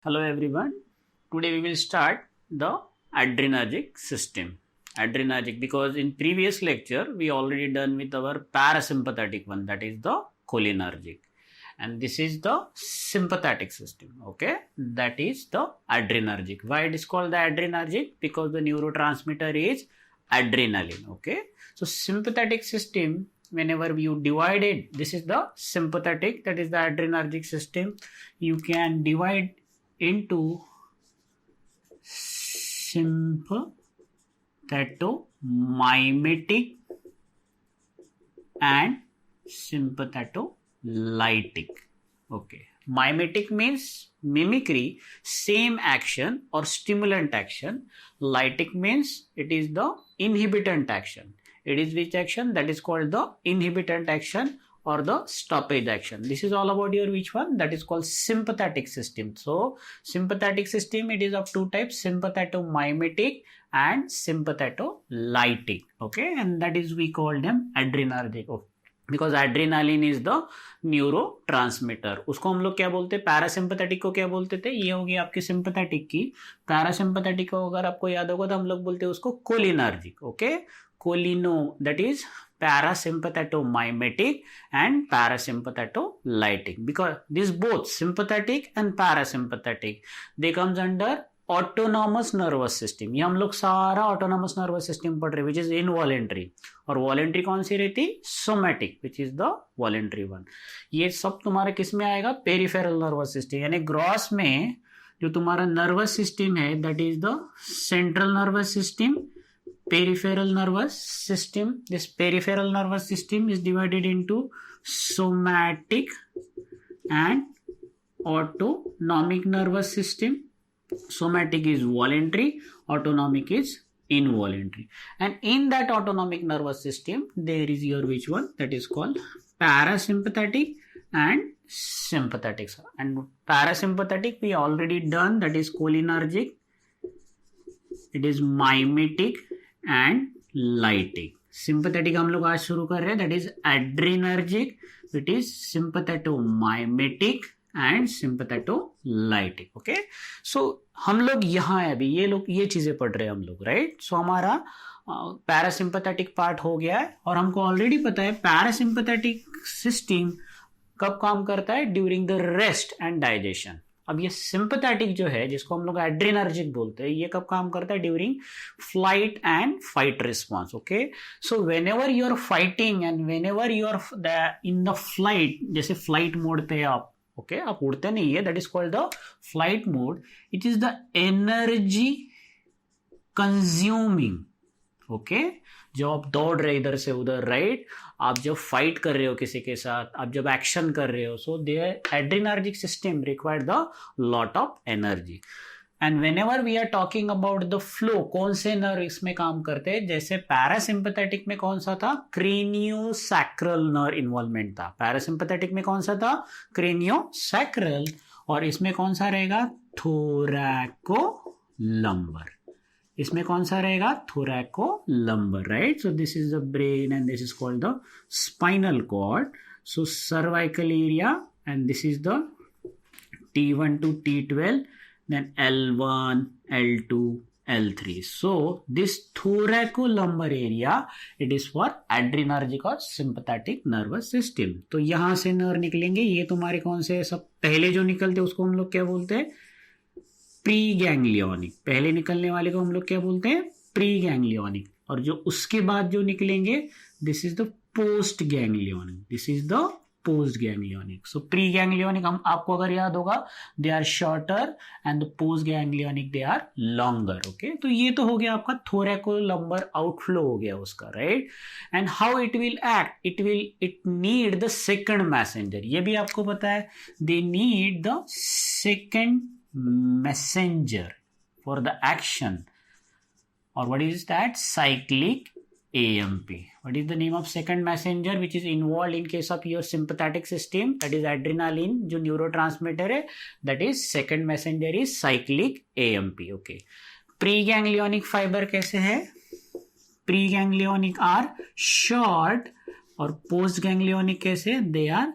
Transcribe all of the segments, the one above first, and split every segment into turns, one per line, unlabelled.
Hello everyone. Today we will start the adrenergic system. Adrenergic because in previous lecture we already done with our parasympathetic one, that is the cholinergic, and this is the sympathetic system. Okay, that is the adrenergic. Why it is called the adrenergic? Because the neurotransmitter is adrenaline. Okay, so sympathetic system, whenever you divide it, this is the sympathetic, that is the adrenergic system. You can divide into sympathetomimetic and sympathetolytic. Okay, mimetic means mimicry, same action or stimulant action. Lytic means it is the inhibitant action. It is which action? That is called the inhibitant action or the stoppage action. This is all about your which one? That is called sympathetic system. So sympathetic system, it is of two types, sympathetomimetic and sympathetolytic. Okay, and that is we call them adrenergic. Okay, because adrenaline is the neuro transmitter. उसको हम लोग क्या बोलते हैं? Parasympathetic को क्या बोलते थे? ये होगी आपकी सिंपथेटिक की. पैरासिम्पथेटिक को अगर आपको याद होगा तो हम लोग बोलते हैं उसको कोलिनर्जिक. ओके, कोलिनो, that is parasympathetomimetic and parasympathetolytic, because this both sympathetic and parasympathetic, they comes under autonomous nervous system. ये हम लोग सारा ऑटोनॉमस नर्वस सिस्टम पढ़ रहे, विच इज इनवॉलेंट्री. और वॉलेंट्री कौन सी रहती? Somatic, which is the voluntary one. ये सब तुम्हारे किस में आएगा? Peripheral nervous system. यानी ग्रॉस में जो तुम्हारा नर्वस सिस्टम है, that is the central nervous system, peripheral nervous system. This peripheral nervous system is divided into somatic and autonomic nervous system. Somatic is voluntary, autonomic is involuntary. And in that autonomic nervous system, there is your which one? That is called parasympathetic and sympathetic. And parasympathetic we already done, that is cholinergic. It is mimetic and lytic. Sympathetic हम लोग आज शुरू कर रहे हैं, that is adrenergic. It is sympathetomimetic and sympathetolytic. Okay, so हम लोग यहाँ है अभी, ये लोग ये चीजें पढ़ रहे हैं हम लोग, राइट. सो हमारा पैरासिम्पथेटिक पार्ट हो गया है और हमको ऑलरेडी पता है पैरासिम्पथेटिक सिस्टम कब काम करता है? During the rest and digestion. अब ये सिंपथेटिक जो है, जिसको हम लोग एड्रेनर्जिक बोलते हैं, ये कब काम करता है? During flight and fight response. Okay, so whenever you are fighting and whenever you are in the flight, जैसे फ्लाइट मोड पे आप, ओके, आप उड़ते नहीं है, that is called the flight mode. It is the energy consuming. Okay, जब आप दौड़ रहे इधर से उधर, राइट, आप जब फाइट कर रहे हो किसी के साथ, आप जब एक्शन कर रहे हो, so there adrenergic system required the lot of energy. And whenever we are talking about the flow, कौन से नर्व इसमें काम करते हैं? जैसे पैरासिम्पथेटिक में कौन सा था? क्रेनियोसैक्रल नर्व इन्वॉल्वमेंट था. पैरासिम्पथेटिक में कौन सा था? क्रेनियोसैक्रल. और इसमें कौन सा रहेगा? थोरैकोलंबर. इसमें कौन सा रहेगा? Thoracolumbar, right. So this is the brain and this is called the spinal cord. So cervical area, and this is the T1 to T12, then L1, L2, L3. So this thoracolumbar area, it is for adrenergic और sympathetic nervous system. तो यहां से nerve निकलेंगे, ये तुम्हारे कौन से सब पहले जो निकलते उसको हम लोग क्या बोलते हैं? Pre ganglionic. पहले निकलने वाले को हम लोग क्या बोलते हैं? Pre ganglionic. और जो उसके बाद जो निकलेंगे, this is the post ganglionic. This is the post ganglionic. So pre ganglionic हम आपको अगर याद होगा, they are shorter and the post ganglionic they are longer. Okay, तो ये तो हो गया आपका थोरैकोलंबर आउटफ्लो हो गया उसका, right. And how it will act? It need the second messenger. ये भी आपको पता है, they need the second messenger for the action. Or what is that? Cyclic AMP. What is the name of second messenger which is involved in case of your sympathetic system? That is adrenaline, जो neurotransmitter है, that is second messenger is cyclic AMP. Okay, preganglionic fiber कैसे है? Preganglionic are short और postganglionic कैसे? They are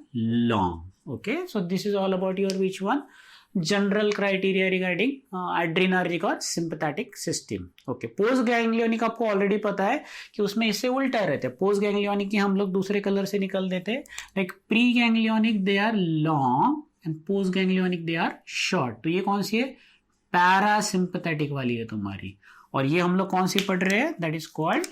long. Okay, so this is all about your which one? General criteria regarding adrenergic और sympathetic system. Okay, post ganglionic आपको already पता है कि उसमें इससे उल्टा रहते हैं। पोस्ट गैंग्लियोनिक की हम लोग दूसरे कलर से निकल देते हैं, like pre ganglionic they are long and post ganglionic they are short. तो ये कौन सी है? पैरासिम्पैथेटिक वाली है तुम्हारी, और ये हम लोग कौन सी पढ़ रहे हैं? That is called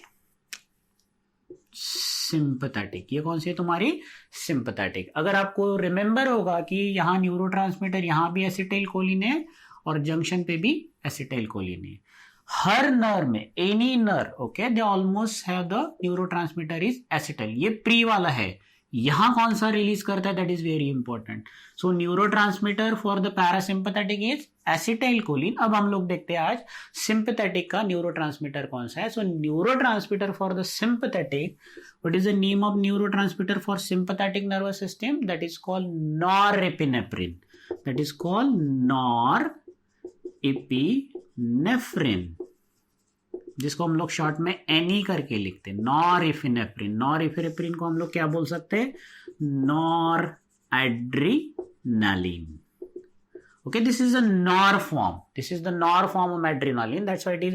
sympathetic. ये कौन सी है तुम्हारी? सिंपैथेटिक। अगर आपको रिमेंबर होगा कि यहाँ न्यूरोट्रांसमीटर, यहाँ भी एसिटाइल कोलिन है और जंक्शन पे भी एसिटाइल कोलिन है। हर नर्व में, any nerve, okay, they almost have the neurotransmitter is acetyl. ये प्री वाला है, यहां कौन सा रिलीज करता है? That is very important. So neurotransmitter for the parasympathetic is acetyl choline. अब हम लोग देखते हैं आज सिंपैथेटिक का न्यूरोट्रांसमीटर कौन सा है। So neurotransmitter for the sympathetic, what is the name of neurotransmitter for sympathetic nervous system? That is called norepinephrine. That is called norepinephrine, जिसको हम लोग शॉर्ट में एनी करके लिखते हैं, नॉरएपिनेफ्रिन। नॉरएपिनेफ्रिन को हम लोग क्या बोल सकते हैं? Noradrenaline. Okay, this is a nor form. This is the nor form of adrenaline. That's why it is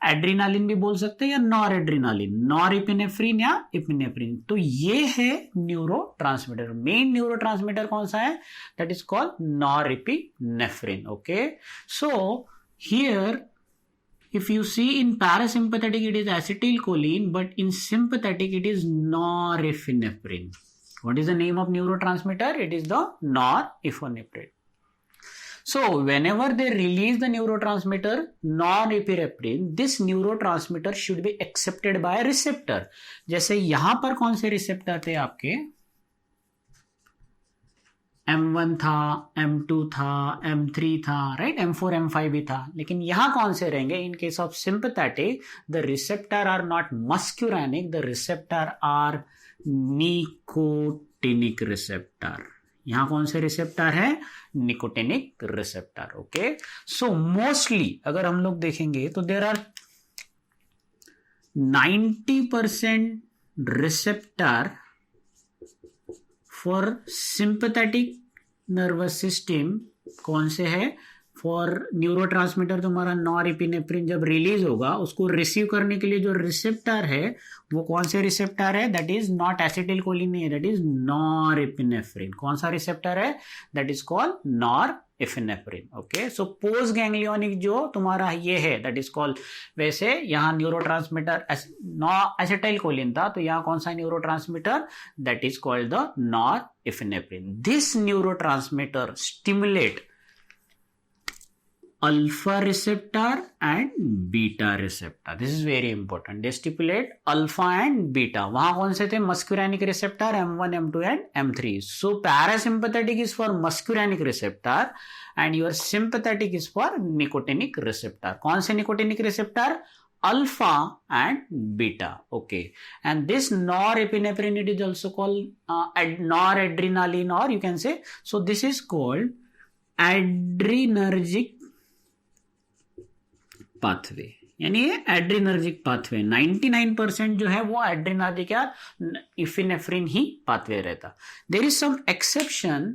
adrenaline भी बोल सकते हैं या नॉरएड्रेनालिन, नॉरएपिनेफ्रिन या एपिनेफ्रिन। तो ये है न्यूरोट्रांसमीटर। मेन न्यूरोट्रांसमीटर कौन सा है? That is called norepinephrine. Okay, so here if you see in parasympathetic it is acetylcholine, but in sympathetic it is norepinephrine. What is the name of neurotransmitter? It is the norepinephrine. So whenever they release the neurotransmitter norepinephrine, this neurotransmitter should be accepted by a receptor. जैसे यहां पर कौन से receptor थे आपके? M1 था, M2 था, M3 था, राइट, M4 M5 भी था। लेकिन यहां कौन से रहेंगे? In case of sympathetic the receptor are not muscarinic, the receptor are nicotinic receptor. यहां कौन से रिसेप्टर है? Nicotinic receptor. Okay, so mostly अगर हम लोग देखेंगे तो there are 90% receptor for sympathetic nervous system. कौन से है? फॉर न्यूरोट्रांसमीटर तुम्हारा नॉरएपिनेफ्रिन जब रिलीज होगा, उसको रिसीव करने के लिए जो रिसेप्टर है वो कौन से रिसेप्टर है? दैट इज नॉट एसिटाइलकोलिन नहीं है, दैट इज नॉरएपिनेफ्रिन। कौन सा रिसेप्टर है? That is called norepinephrine. Okay, so post ganglionic जो तुम्हारा ये है दैट इज कॉल्ड, वैसे यहाँ न्यूरोट्रांसमीटर एसिटाइलकोलिन था, तो यहाँ कौन सा neurotransmitter? That is called the norepinephrine. This neurotransmitter stimulate alpha receptor and beta receptor. This is very important. They stipulate alpha and beta. वहां कौन से थे? muscarinic receptor M1, M2 and M3. So parasympathetic is for muscarinic receptor and your sympathetic is for nicotinic receptor. कौन से nicotinic receptor? Alpha and beta. Okay, and this norepinephrine, it is also called noradrenaline, or you can say, so this is called adrenergic pathway, यानी ये adrenergic pathway. 99% जो है वो adrenergic या इफिनेफ्रिन ही pathway रहता। There is some exception,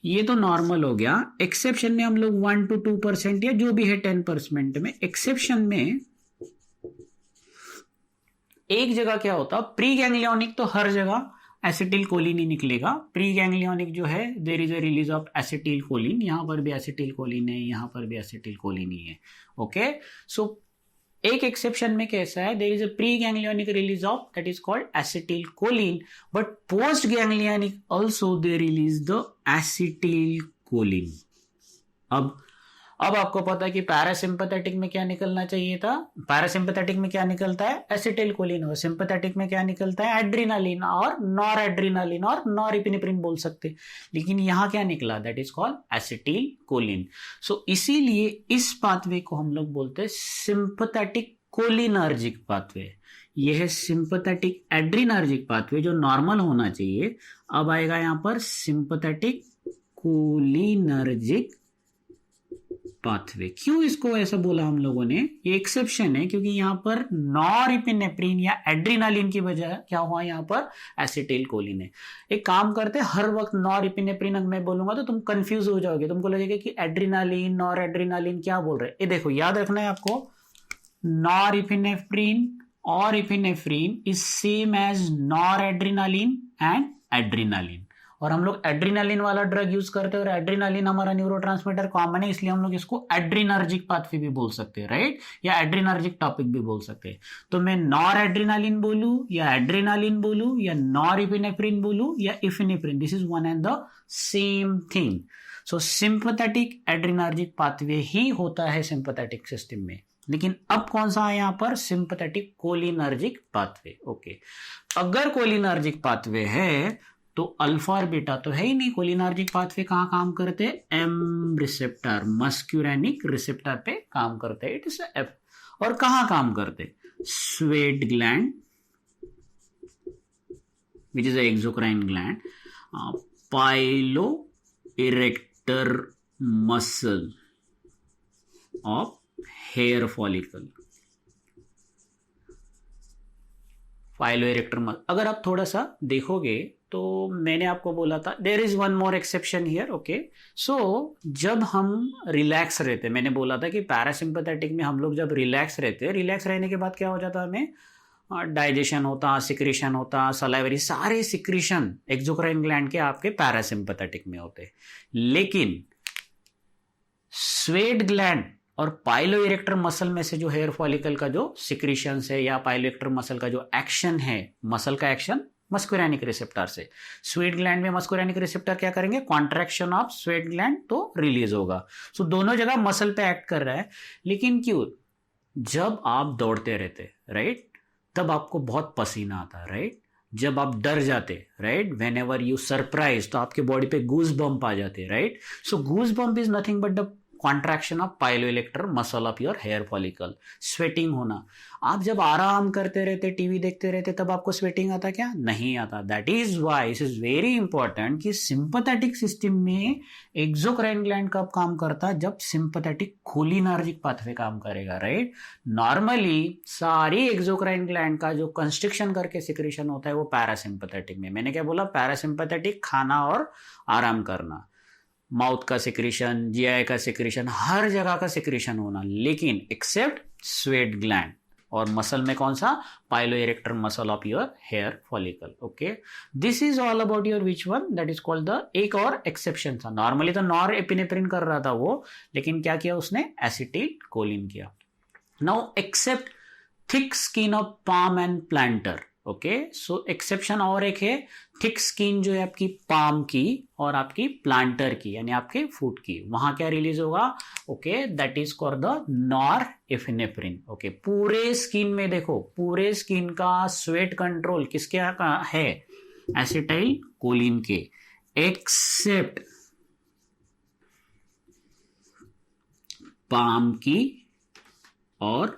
ये तो normal हो गया। एक्सेप्शन में हम लोग 1 to 2% या जो भी है 10% में, एक्सेप्शन में एक जगह क्या होता, प्री गैंग्लियोनिक तो हर जगह एसिटिलकोलिन ही निकलेगा। प्री गैंग्लियोनिक जो है there is a release of acetylcholine, यहां पर भी एसिटिलकोलिन है, यहां पर भी एसिटिलकोलिन ही है। ओके, सो एक एक्सेप्शन में कैसा है? There is a pre ganglionic release of that is called acetylcholine, but post ganglionic also they release the acetylcholine. अब आपको पता है कि पैरासिम्पैथेटिक में क्या निकलना चाहिए था? पैरासिम्पैथेटिक में क्या निकलता है? एसिटाइलकोलिन। और सिंपैथेटिक में क्या निकलता है? एड्रीनालिन और नॉरएड्रेनालिन और नॉरएपिनेफ्रिन बोल सकते। लेकिन यहां क्या निकला? That is called acetylcholine. So इसीलिए इस पाथवे को हम लोग बोलते हैं सिंपैथेटिक कोलिनर्जिक पाथवे। यह है सिंपैथेटिक एड्रीनर्जिक पाथवे जो नॉर्मल होना चाहिए। अब आएगा यहां पर सिंपैथेटिक कोलिनर्जिक पाथवे। क्यों इसको ऐसा बोला हम लोगों ने, ये एक्सेप्शन है क्योंकि यहाँ पर नॉरएपिनेफ्रिन या एड्रीनालिन की बजाय क्या हुआ, यहाँ पर एसिटिल कोलिन है। एक काम करते, हर वक्त नॉरएपिनेफ्रिन मैं बोलूंगा तो तुम कंफ्यूज हो जाओगे, तुमको लगेगा कि एड्रीनालिन नॉर एड्रीनालिन क्या बोल रहे हैं। ये देखो याद रखना है आपको, नॉरएपिनेफ्रिन और epinephrine is same as noradrenaline and adrenaline. और हम लोग एड्रीनालिन वाला ड्रग यूज करते हैं और एड्रीनालिन हमारा न्यूरोट्रांसमीटर कॉमन है, इसलिए हम लोग इसको एड्रीनर्जिक पाथवे भी बोल सकते हैं, राइट, या एड्रीनर्जिक टॉपिक भी बोल सकते हैं। तो मैं नॉर एड्रीनालिन बोलूं या एड्रीनालिन बोलूं या नॉर एपिनेफ्रिन बोलूं या epinephrine, this is one and the same thing. So sympathetic adrenergic pathway ही होता है सिंपैथेटिक सिस्टम में। लेकिन अब कौन सा है यहाँ पर, सिंपैथेटिक कोलिनर्जिक पाथवे। ओके, अगर कोलिनर्जिक पाथवे है तो अल्फा और बीटा तो है ही नहीं। कोलिनर्जिक पाथवे कहाँ काम करते हैं, एम रिसेप्टर, मस्क्यूरेनिक रिसेप्टर पे काम करते हैं, इट इज एफ। और कहाँ काम करते, sweat gland which is exocrine gland, pilo erector muscle of hair follicle, pilo erector muscle. अगर आप थोड़ा सा देखोगे तो मैंने आपको बोला था there is one more exception here. Okay, so जब हम रिलैक्स रहते, मैंने बोला था कि पैरासिम्पैथेटिक में हम लोग जब रिलैक्स रहते, रिलैक्स रहने के बाद क्या हो जाता, हमें डाइजेशन होता, सिक्रीशन होता, सलाइवरी, सारे सिक्रीशन एक्सोक्राइन ग्लैंड के आपके पैरासिम्पैथेटिक में होते। लेकिन स्वेट ग्लैंड और पाइलो इरेक्टर मसल में से जो हेयर फॉलिकल का जो सिक्रीशन है या पाइलो इरेक्टर मसल का जो एक्शन है, मसल का एक्शन मस्कुरेनिक रिसेप्टर से, स्वेट ग्लैंड में मस्कुरेनिक रिसेप्टर क्या करेंगे, कॉन्ट्रैक्शन ऑफ स्वेट ग्लैंड तो रिलीज होगा। सो दोनों जगह मसल पे एक्ट कर रहा है। लेकिन क्यों, जब आप दौड़ते रहते, राइट, तब आपको बहुत पसीना आता, राइट, जब आप डर जाते, right, whenever you surprise, तो आपके बॉडी पे गूज बम्प आ जाते, right. So goose bump is nothing but the contraction of piloerector muscle of your hair follicle. Sweating होना, आप जब आराम करते रहते, टीवी देखते रहते, तब आपको स्वेटिंग आता क्या, नहीं आता। That is why it is very important कि सिंपैथेटिक सिस्टम में एक्सोक्राइन ग्लैंड कब काम करता, जब सिंपैथेटिक कोलिनर्जिक पाथवे काम करेगा, राइट। नॉर्मली सारी एक्सोक्राइन ग्लैंड का जो कंस्ट्रिक्शन करके सिक्रीशन होता है वो पैरासिम्पैथेटिक में। मैंने क्या बोला, पैरासिम्पैथेटिक खाना और आराम करना, माउथ का सिक्रीशन, जीआई का सिक्रीशन, हर जगह का सिक्रीशन होना, लेकिन एक्सेप्ट स्वेट ग्लैंड और मसल में कौन सा, pilo erector muscle of your hair follicle. Okay, this is all about your which one, that is called the, एक और एक्सेप्शन था। नॉर्मली तो नॉर एपिनेफ्रिन कर रहा था वो, लेकिन क्या किया उसने, एसिटिल कोलिन किया। Now except thick skin of palm and plantar. Okay, so exception और एक है, थिक स्किन जो है आपकी पाम की और आपकी प्लांटर की, यानी आपके फुट की, वहां क्या रिलीज होगा, okay, that is called the nor epinephrine. Okay, पूरे स्किन में देखो, पूरे स्किन का स्वेट कंट्रोल किसके है, एसिटाइल कोलिन के, एक्सेप्ट पाम की और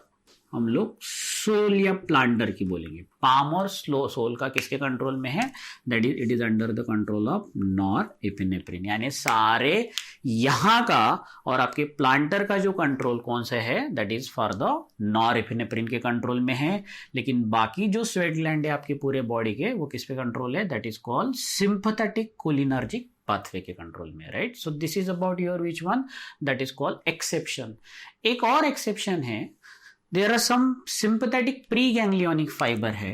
हम लोग सोल या प्लांटर की बोलेंगे। पाम और सोल का किसके कंट्रोल में है, that is it is under the control of nor epinephrine. यानी सारे यहां का और आपके प्लांटर का जो कंट्रोल कौन सा है, that is for the nor epinephrine के कंट्रोल में है। लेकिन बाकी जो स्वेट ग्लैंड है आपके पूरे बॉडी के, वो किस पे कंट्रोल है, that is called sympathetic cholinergic pathway के कंट्रोल में, right. So this is about your which one, that is called exception. एक और एक्सेप्शन है, there are some sympathetic pre ganglionic fibre है,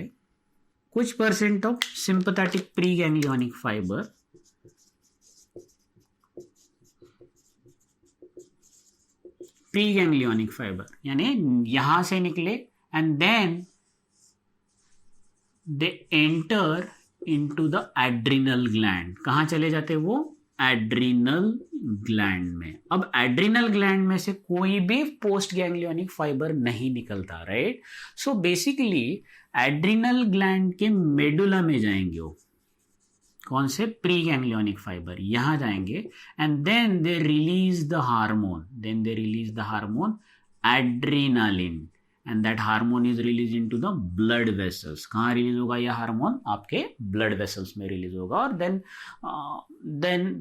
कुछ percent of sympathetic pre ganglionic fibre pre ganglionic fibre यानी यहां से निकले and then they enter into the adrenal gland. कहां चले जाते वो, एड्रिनल ग्लैंड में। अब एड्रिनल ग्लैंड में से कोई भी पोस्ट गैंग्लियोनिक फाइबर नहीं निकलता, right. So basically adrenal gland के मेडुला में जाएंगे वो, कौन से, प्री गैंग्लियोनिक फाइबर, यहां जाएंगे and then they release the hormone, adrenaline, and that hormone is released into the blood vessels. कहाँ रिलीज होगा यह हार्मोन? आपके ब्लड वेसल्स में रिलीज होगा, और then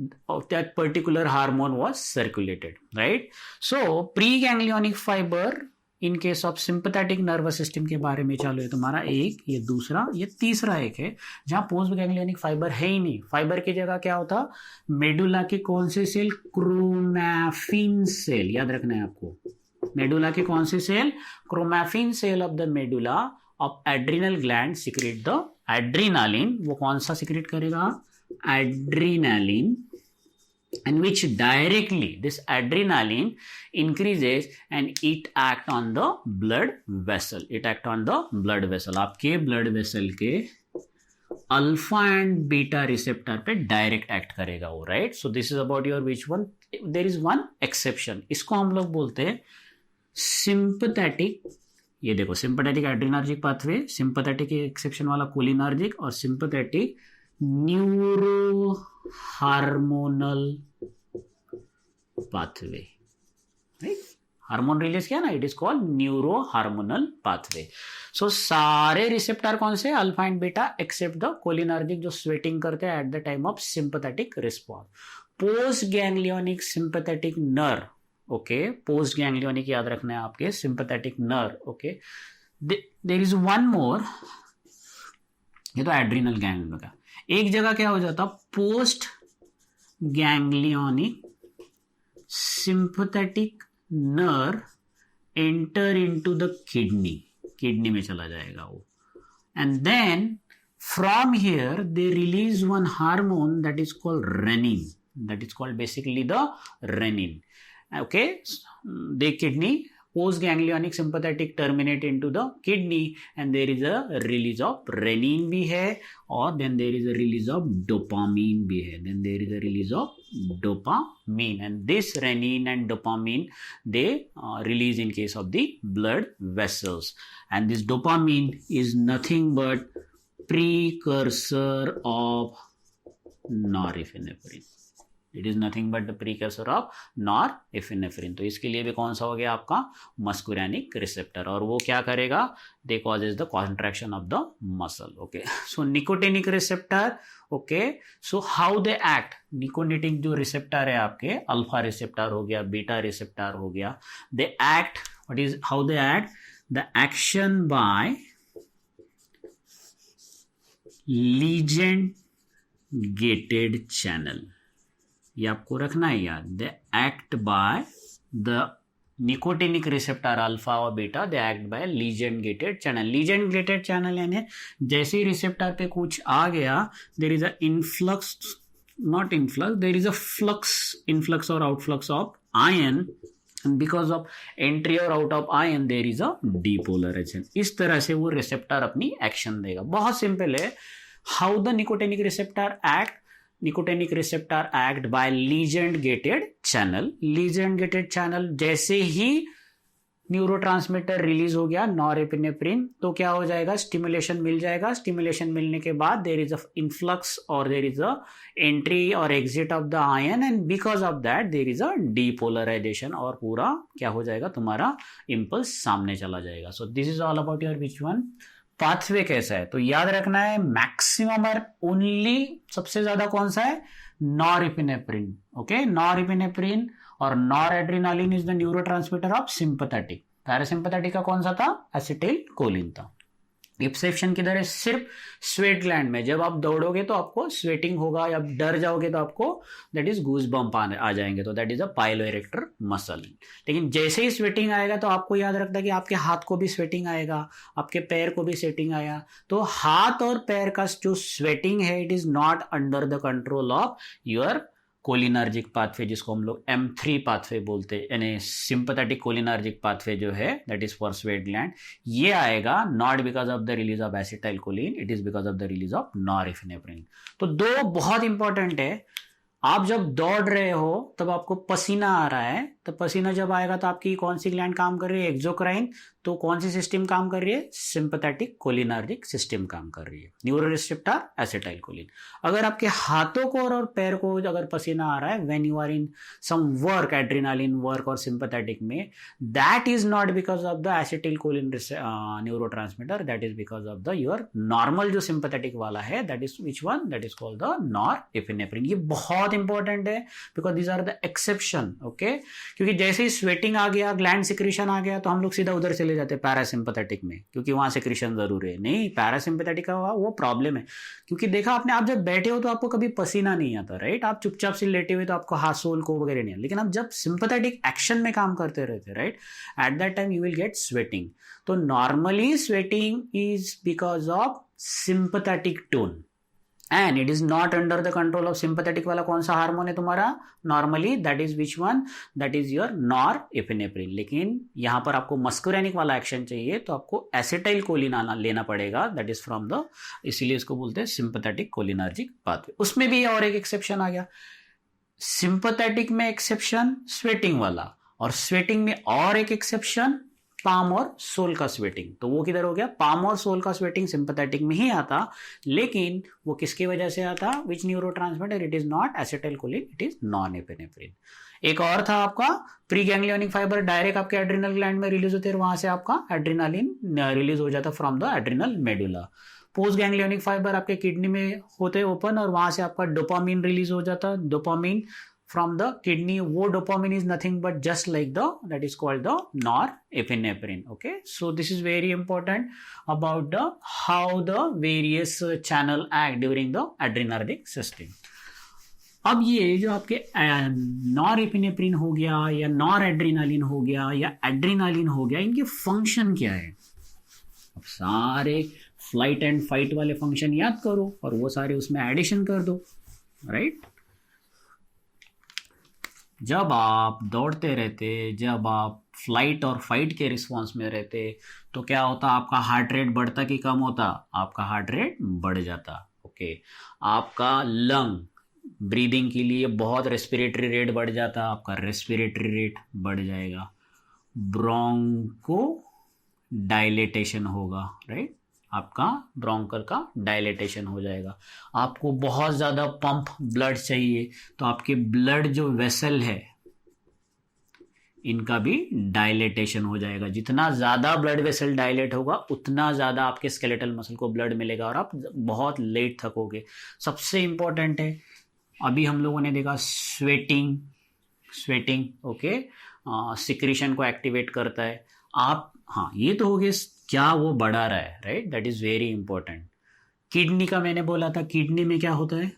that particular hormone was circulated, right? So preganglionic fiber in case of sympathetic nervous system के बारे में चालू है तुम्हारा एक, ये दूसरा, ये तीसरा एक है जहां पोस्ट गैंग्लियोनिक फाइबर है ही नहीं. फाइबर की जगह क्या होता? मेडुला के कौन से सेल? Chromaffin cell. याद रखना है आपको, मेडुला के कौन से cell? Chromaffin cell of the medulla of adrenal gland secrete the adrenaline. वो कौन सा सिक्रेट करेगा? Adrenaline. And which directly this adrenaline increases and it act on the blood vessel. It act on the blood vessel. आपके blood vessel के alpha and beta receptor पे direct act करेगा वो, right? So this is about your which one. There is one exception, इसको हम लोग बोलते हैं सिंपैथेटिक. ये देखो, sympathetic adrenergic pathway, sympathetic exception वाला कोलिनर्जिक, और sympathetic neuro hormonal pathway, right? Hormone release किया ना, it is called neuro hormonal pathway. So सारे रिसेप्टर कौन से? Alpha and beta, except the cholinergic जो स्वेटिंग करते हैं at the time of sympathetic response. Post ganglionic sympathetic nerve, okay, post ganglionic याद रखना है आपके, sympathetic nerve, okay. There is one more, ये तो एड्रिनल गैंग्लियन का. एक जगह क्या हो जाता? Post ganglionic sympathetic nerve enter into the kidney, kidney में चला जाएगा वो, and then from here they release one hormone that is called renin, that is called basically the renin, okay. They kidney post ganglionic sympathetic terminate into the kidney and there is a release of renin भी है, और then there is a release of dopamine भी है, then there is a release of dopamine, and this renin and dopamine they release in case of the blood vessels, and this dopamine is nothing but precursor of norepinephrine. It is nothing but the precursor of norepinephrine. तो इसके लिए भी कौन सा हो गया आपका? मस्कुरैनिक receptor, और वो क्या करेगा? They causes the contraction of the muscle, okay. So nicotinic receptor, okay. So how they act? Nicotinic जो रिसेप्टर है आपके, अल्फा रिसेप्टर हो गया, बीटा रिसेप्टर हो गया, they act, what is how they act? The action by ligand gated channel, ये आपको रखना है याद. They act by the nicotinic receptor alpha और beta, they act by ligand gated channel. Ligand gated channel यानी जैसे ही रिसेप्टर पे कुछ आ गया, there is a influx, not influx, there is a flux, influx और outflux of ion, and because of entry or out of ion there is a depolarization. इस तरह से वो रिसेप्टर अपनी एक्शन देगा. बहुत सिंपल है. How the nicotinic receptor act? Nicotinic receptor act by ligand gated channel. Ligand gated channel जैसे ही neurotransmitter release हो गया नॉरएपिनेफ्रिन, तो क्या हो जाएगा? स्टिमुलेशन मिल जाएगा. स्टिमुलेशन मिलने के बाद देयर इज अ इनफ्लक्स और देयर इज अ एंट्री और exit of the ion, and because of that there is a depolarization, और पूरा क्या हो जाएगा? तुम्हारा इंपल्स सामने चला जाएगा. सो this is all about your which one. Pathway कैसा है? तो याद रखना है मैक्सिमम और ओनली सबसे ज्यादा कौन सा है? Norepinephrine, okay. नॉरएपिनेफ्रिन और noradrenaline is the neurotransmitter of sympathetic. Parasympathetic का कौन सा था? एसिटिल कोलिन था. एक्सेप्शन किधर है? सिर्फ स्वेट ग्लैंड में. जब आप दौड़ोगे तो आपको स्वेटिंग होगा, या डर जाओगे तो आपको दैट इज गूज बम्प आ जाएंगे, तो दैट इज अ पाइलोइरेक्टर मसल. लेकिन जैसे ही स्वेटिंग आएगा तो आपको याद रखना कि आपके हाथ को भी स्वेटिंग आएगा, आपके पैर को भी स्वेटिंग आया. तो हाथ और पैर का जो स्वेटिंग है, it is not under the control of your cholinergic pathway, जिसको हम लोग M3 पाथवे बोलते हैं, यानी सिंपैथेटिक कोलिनर्जिक पाथवे जो है that is for sweat gland. ये आएगा not because of the release of acetyl choline, it is because of the release of norepinephrine. तो दो बहुत इंपॉर्टेंट है. आप जब दौड़ रहे हो तब आपको पसीना आ रहा है, तो पसीना जब आएगा तो आपकी कौन सी ग्लैंड काम कर रही है, एक्सोक्राइन, तो कौन सी सिस्टम काम कर रही है, सिंपैथेटिक कोलिनर्जिक सिस्टम काम कर रही है, न्यूरोरिसेप्टर एसिटाइल कोलिन। अगर आपके हाथों को और पैर को अगर पसीना आ रहा है when you are in some work, adrenaline work और सिंपैथेटिक में, that is not because of the acetylcholine neurotransmitter, that is because of the your normal जो सिंपैथेटिक वाला है, that is which one, that is called the norepinephrine. ये बहुत important है because these are the exception, okay. क्योंकि जैसे ही sweating आ गया, gland secretion आ गया, तो हम लोग सीधा उधर चले जाते हैं पैरासिम्पैथेटिक में, क्योंकि वहां सिक्रीशन जरूरी है। नहीं, पैरासिम्पैथेटिक का वो प्रॉब्लम है, क्योंकि देखा आपने, आप जब बैठे हो तो आपको कभी पसीना नहीं आता, राइट, आप चुपचाप से लेटे हुए तो आपको हाथ सोल को वगैरह नहीं आता, लेकिन आप जब सिंपैथेटिक एक्शन में काम करते रहते, right, at that time you will get sweating. तो normally sweating is because of sympathetic tone and it is not under the control of sympathetic वाला कौन सा हार्मोन है तुम्हारा normally, that is which one, that is your norepinephrine. लेकिन यहां पर आपको मस्कुरेनिक वाला एक्शन चाहिए तो आपको एसिटाइल कोलिन लेना पड़ेगा, दैट इज फ्रॉम द, इसीलिए इसको बोलते हैं सिंपैथेटिक कोलिनर्जिक पाथवे। उसमें भी और एक एक्सेप्शन आ गया, सिंपैथेटिक में एक्सेप्शन स्वेटिंग वाला, और स्वेटिंग में और एक एक्सेप्शन पाम और सोल का स्वेटिंग। तो वो किधर हो गया, पाम और सोल का स्वेटिंग सिंपैथेटिक में ही आता, लेकिन वो किसकी वजह से आता, which neurotransmitter, it is not acetyl choline, it is norepinephrine. एक और था आपका प्री गैंग्लियोनिक फाइबर, डायरेक्ट आपके एड्रिनल ग्लैंड में रिलीज होते हैं, वहां से आपका एड्रिनालिन रिलीज हो जाता from the adrenal medulla. Post ganglionic fiber आपके किडनी में होते हैं ओपन, और वहां से आपका डोपामिन रिलीज हो जाता, डोपामिन from the kidney, वो dopamine is nothing but just like the, that is called the norepinephrine, okay. So this is very important about the how the various channel act during the adrenergic system. अब ये जो आपके norepinephrine हो गया या noradrenaline हो गया या एड्रेनालिन हो गया, इनके फंक्शन क्या है? अब सारे फ्लाइट एंड फाइट वाले फंक्शन याद करो और वो सारे उसमें एडिशन कर दो, राइट। जब आप दौड़ते रहते, जब आप फ्लाइट और फाइट के रिस्पॉन्स में रहते, तो क्या होता, आपका हार्ट रेट बढ़ता कि कम होता? आपका हार्ट रेट बढ़ जाता, ओके। आपका लंग ब्रीदिंग के लिए बहुत रेस्पिरेटरी रेट बढ़ जाता, आपका रेस्पिरेटरी रेट बढ़ जाएगा। ब्रोंको डायलेटेशन होगा, राइट, आपका ब्रोंकल का डायलेटेशन हो जाएगा। आपको बहुत ज़्यादा पंप ब्लड चाहिए, तो आपके ब्लड जो वेसल है इनका भी डायलेटेशन हो जाएगा। जितना ज़्यादा ब्लड वेसल डायलेट होगा उतना ज़्यादा आपके स्केलेटल मसल को ब्लड मिलेगा और आप बहुत लेट थकोगे। सबसे इम्पोर्टेंट है, अभी हम लोगों ने देखा स्वेटिंग, ओके, सिक्रीशन को एक्टिवेट करता है। आप, हाँ, ये तो हो गया क्या वो बढ़ा रहा है, right, that is very important. Kidney का मैंने बोला था, किडनी में क्या होता है,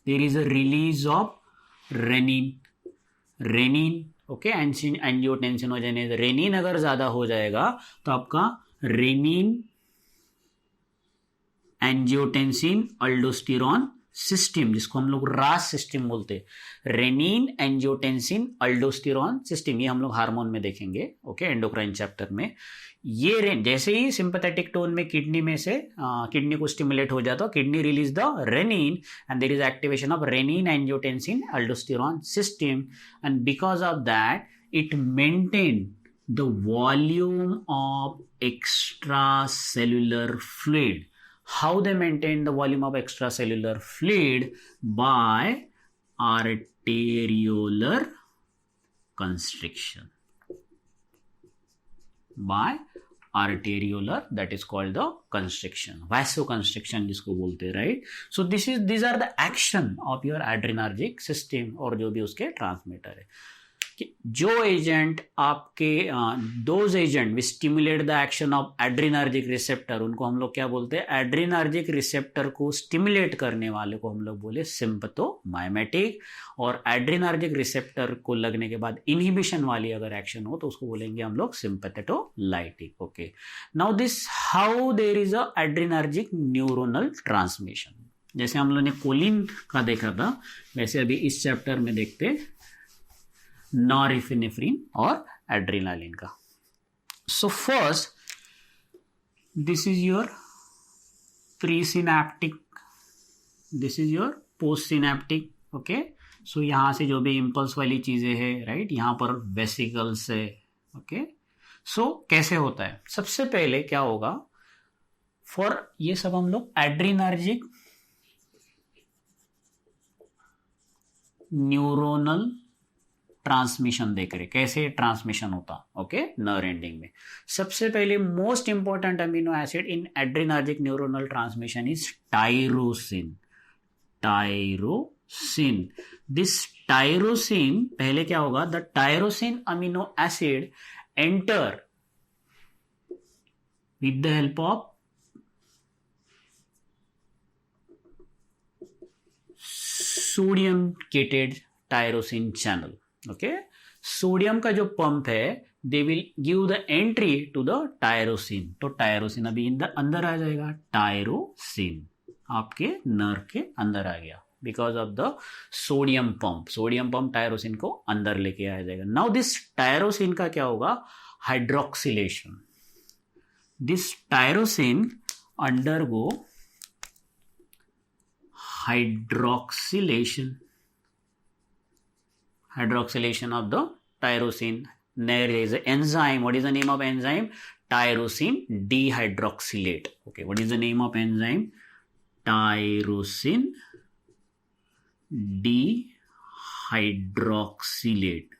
there is a release of renin, okay, angiotensinogenase. Renin अगर ज्यादा हो जाएगा तो आपका रेनिन एंजियोटेंसिन अल्डोस्टेरॉन सिस्टम, जिसको हम लोग रास सिस्टम बोलते हैं, रेनिन एंजियोटेंसिन अल्डोस्टेरॉन सिस्टम, ये हम लोग हार्मोन में देखेंगे, ओके, एंडोक्राइन चैप्टर में। ये जैसे ही सिंपैथेटिक टोन में किडनी में से किडनी को स्टिमुलेट हो जाता है, kidney release the renin and there is activation of renin angiotensin aldosterone system, and because of that it maintain the volume of extracellular fluid. How they maintain the volume of extracellular fluid? By arteriolar constriction. By arteriolar, that is called the constriction, vasoconstriction जिसको बोलते हैं, right? So these are the action of your adrenergic system और जो भी उसके transmitter है। जो agent आपके those agent which stimulate the action of adrenergic receptor, उनको हम लोग क्या बोलते हैं, एड्रेनर्जिक रिसेप्टर को स्टिमुलेट करने वाले को हम लोग बोले सिम्पथोमाइमेटिक, और एड्रेनर्जिक रिसेप्टर को लगने के बाद इनहिबिशन वाली अगर एक्शन हो तो उसको बोलेंगे हम लोग sympatholytic, okay. Now this how there is a adrenergic neuronal transmission. जैसे हम लोग ने कोलिन का देखा था, वैसे अभी इस चैप्टर में देखते नॉरएपिनेफ्रिन और एड्रेनालिन का। So first, this is your pre synaptic, this is your post synaptic, okay. So यहाँ से जो भी इम्पल्स वाली चीजें है राइट, यहाँ पर वेसिकल्स है। ओके, सो कैसे होता है, सबसे पहले क्या होगा, फॉर ये सब हम लोग एड्रीनर्जिक न्यूरोनल ट्रांसमिशन देख रहे, कैसे ट्रांसमिशन होता। ओके, नर्व एंडिंग में सबसे पहले most important amino acid in adrenergic neuronal transmission is tyrosine. Tyrosine, this tyrosine, पहले क्या होगा, the tyrosine amino acid enter with the help of sodium gated tyrosine channel. Okay, sodium का जो pump है, they will give the entry to the tyrosine. तो tyrosine अभी अंदर आ जाएगा, टायरोसिन आपके नर्व के अंदर आ गया because of the sodium pump. Sodium pump tyrosine को अंदर लेके आ जाएगा। नाउ दिस टायरोसिन का क्या होगा, hydroxylation. This tyrosine undergo hydroxylation of the tyrosine. There is an enzyme. What is the name of enzyme? Tyrosine dehydroxylate. Okay, what is the name of enzyme? Tyrosine dehydroxylate.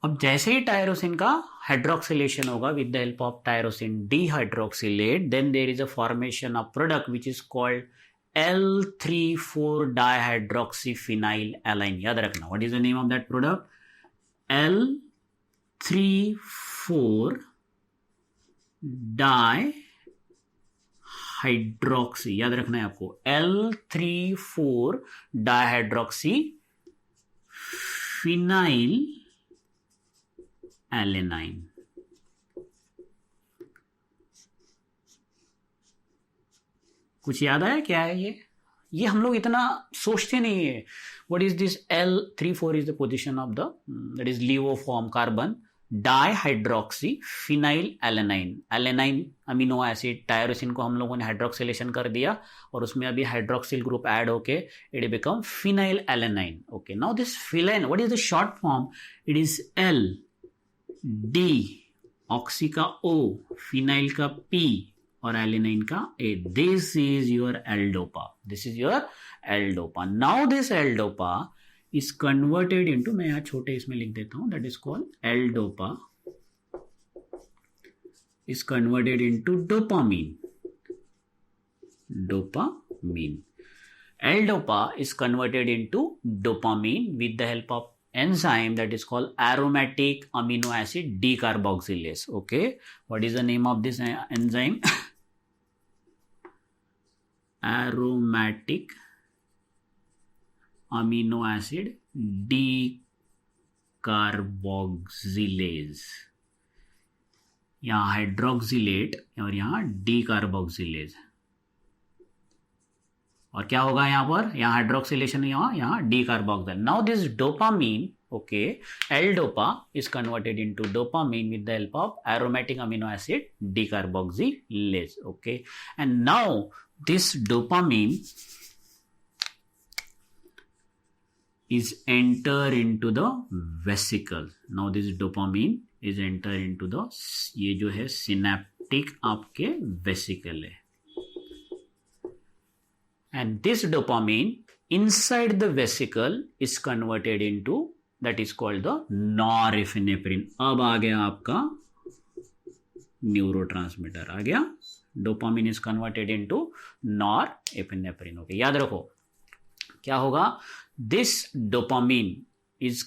अब जैसे ही tyrosine का hydroxylation होगा with the help of tyrosine dehydroxylate, then there is a formation of product which is called L3,4 dihydroxyphenylalanine. याद रखना, what is the name of that product, L3,4 dihydroxy, याद रखना है आपको, L3,4 dihydroxyphenylalanine। कुछ याद आया क्या है ये हम लोग इतना सोचते नहीं है। What is this, L3,4 is the position of the, that is LEO form carbon, dihydroxy phenyl alanine. Alanine amino acid, tyrosine को हम लोगों ने हाइड्रोक्सिलेशन कर दिया और उसमें अभी हाइड्रोक्सिल ग्रुप ऐड होके it become phenyl alanine. Okay, now this phenyl, what is the short form, it is L, D, oxy का O, फिनाइल का P और एलेनाइन का A. This is your L-DOPA. This is your L-DOPA. Now this L-DOPA is converted into, मैं यहाँ छोटे इसमें लिख देता हूं, that is called L-DOPA is converted into dopamine. Dopamine. L-DOPA is converted into dopamine with the help of enzyme that is called aromatic amino acid decarboxylase. Okay, what is the name of this enzyme? Aromatic amino acid decarboxylase. यहाँ हाइड्रोक्सिलेट और यहाँ decarboxylase. और क्या होगा यहाँ पर, यहाँ hydroxylation, यहाँ decarboxyl. Now this dopamine, okay, L-DOPA is converted into dopamine with the help of aromatic amino acid decarboxylase. Okay, and now this dopamine is enter into the vesicle. Now this dopamine is enter into the, ये जो है synaptic आपके vesicle है, and this dopamine inside the vesicle is converted into, that is called the norepinephrine. अब आ गया आपका neurotransmitter, आ गया, dopamine is converted into norepinephrine. Okay, याद रखो क्या होगा, this dopamine is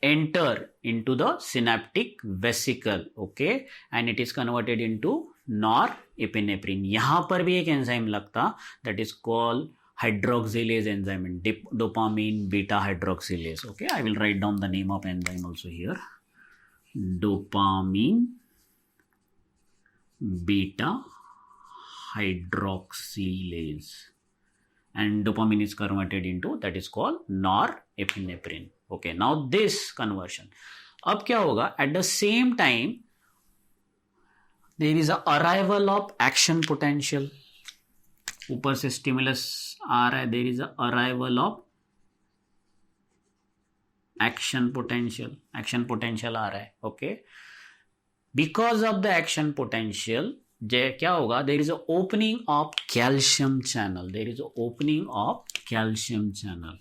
enter into the synaptic vesicle, okay, and it is converted into norepinephrine. यहाँ पर भी एक एंजाइम लगता, that is called hydroxylase enzyme, dopamine beta hydroxylase. Okay, I will write down the name of enzyme also here, dopamine beta hydroxylase, and dopamine is converted into, that is called norepinephrine. Okay, now this conversion, अब क्या होगा, at the same time there is a arrival of action potential, ऊपर से stimulus आ रहा है, there is a arrival of action potential आ रहा है. Okay, because of the action potential क्या होगा, there is a opening of calcium channel, there is a opening of calcium channel.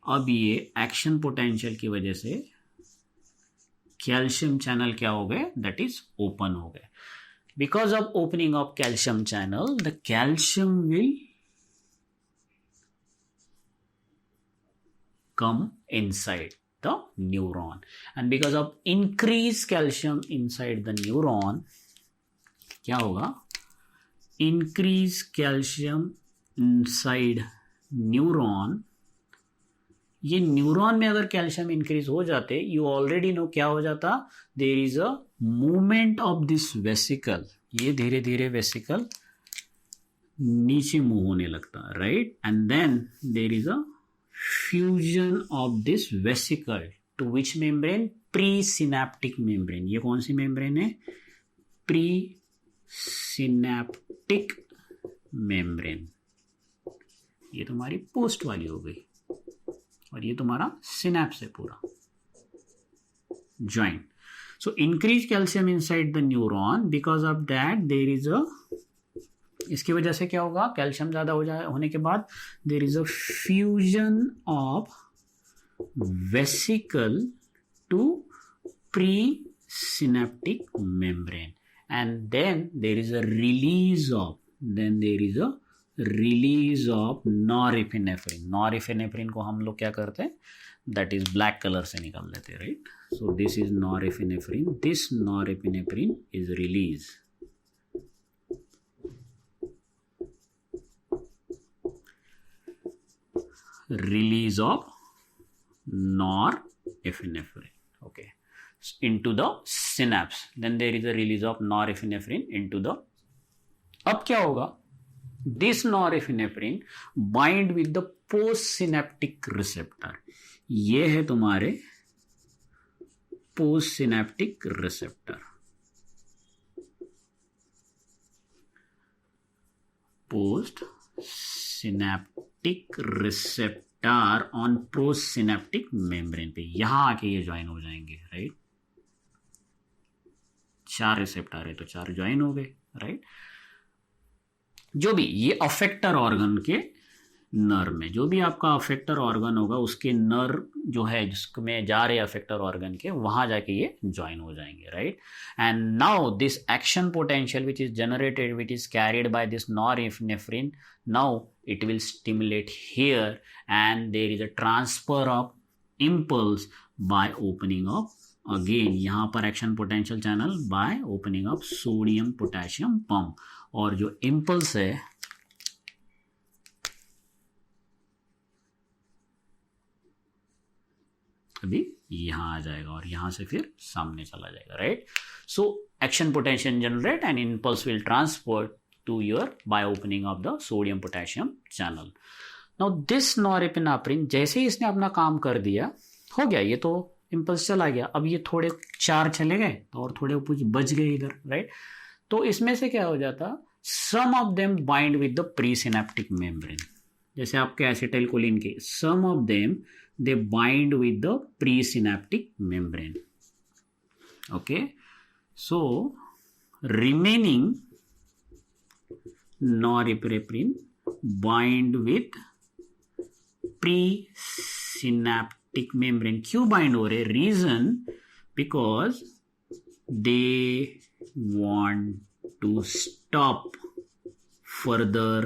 अब ये एक्शन पोटेंशियल की वजह से कैल्शियम चैनल क्या हो गए, दैट इज ओपन हो गए. Because of opening of calcium channel the calcium will come inside the neuron, and because of increased calcium inside the neuron क्या होगा, increase calcium inside neuron. ये न्यूरॉन में अगर कैल्शियम इंक्रीज हो जाते, you already know क्या हो जाता, there is a movement of this vesicle, ये धीरे धीरे वेसिकल नीचे मूव होने लगता, right. And then there is a fusion of this vesicle to which membrane, pre synaptic membrane. ये कौन सी मेम्ब्रेन है, प्री सिनेप्टिक मेम्ब्रेन. ये तुम्हारी पोस्ट वाली हो गई, और ये तुम्हारा सिनेप्स है पूरा joint. So increase calcium inside the neuron, because of that there is अ, इसकी वजह से क्या होगा, कैल्शियम ज्यादा होने के बाद there is a fusion of vesicle to pre synaptic membrane, and then there is a release of norepinephrine. Norepinephrine को हम लोग क्या करते हैं, दैट इज ब्लैक कलर से निकाल देते हैं, right. So this is norepinephrine, this norepinephrine is release. Release of norepinephrine, okay, into the synapse. Then there is a release of norepinephrine into the, अब क्या होगा, this norepinephrine bind with the postsynaptic receptor. ये है तुम्हारे postsynaptic receptor, postsynaptic receptor on postsynaptic membrane पे, यहां आके ये ज्वाइन हो जाएंगे, राइट. 4 रिसेप्टर है तो 4 ज्वाइन हो गए, राइट. जो भी ये अफेक्टर ऑर्गन के नर्व में, जो भी आपका अफेक्टर ऑर्गन होगा उसके नर्व जो है जिसमें जा रहे अफेक्टर ऑर्गन के, वहां जाके ये ज्वाइन हो जाएंगे, right. And now this action potential which is generated, which is carried by this norepinephrine, now it will stimulate here, and there is a transfer of impulse by opening of, again यहाँ पर action potential channel by opening of sodium potassium pump, और जो impulse है अभी यहाँ आ जाएगा और यहाँ से फिर सामने चला जाएगा, right. So action potential generate and impulse will transfer to your by opening of the sodium potassium channel. Now this norepinephrine जैसे ही इसने अपना काम कर दिया, हो गया, ये तो इम्पल्स चला गया. अब ये थोड़े 4 चले गए और थोड़े कुछ बच गए इधर, राइट. तो इसमें से क्या हो जाता, some of them bind with the pre synaptic membrane. जैसे आपके एसिटाइलकोलिन के, some of them they bind with the pre synaptic membrane, okay. So remaining norepinephrine bind with presynaptic membrane. क्यों bind हो रहे, reason because they want to stop further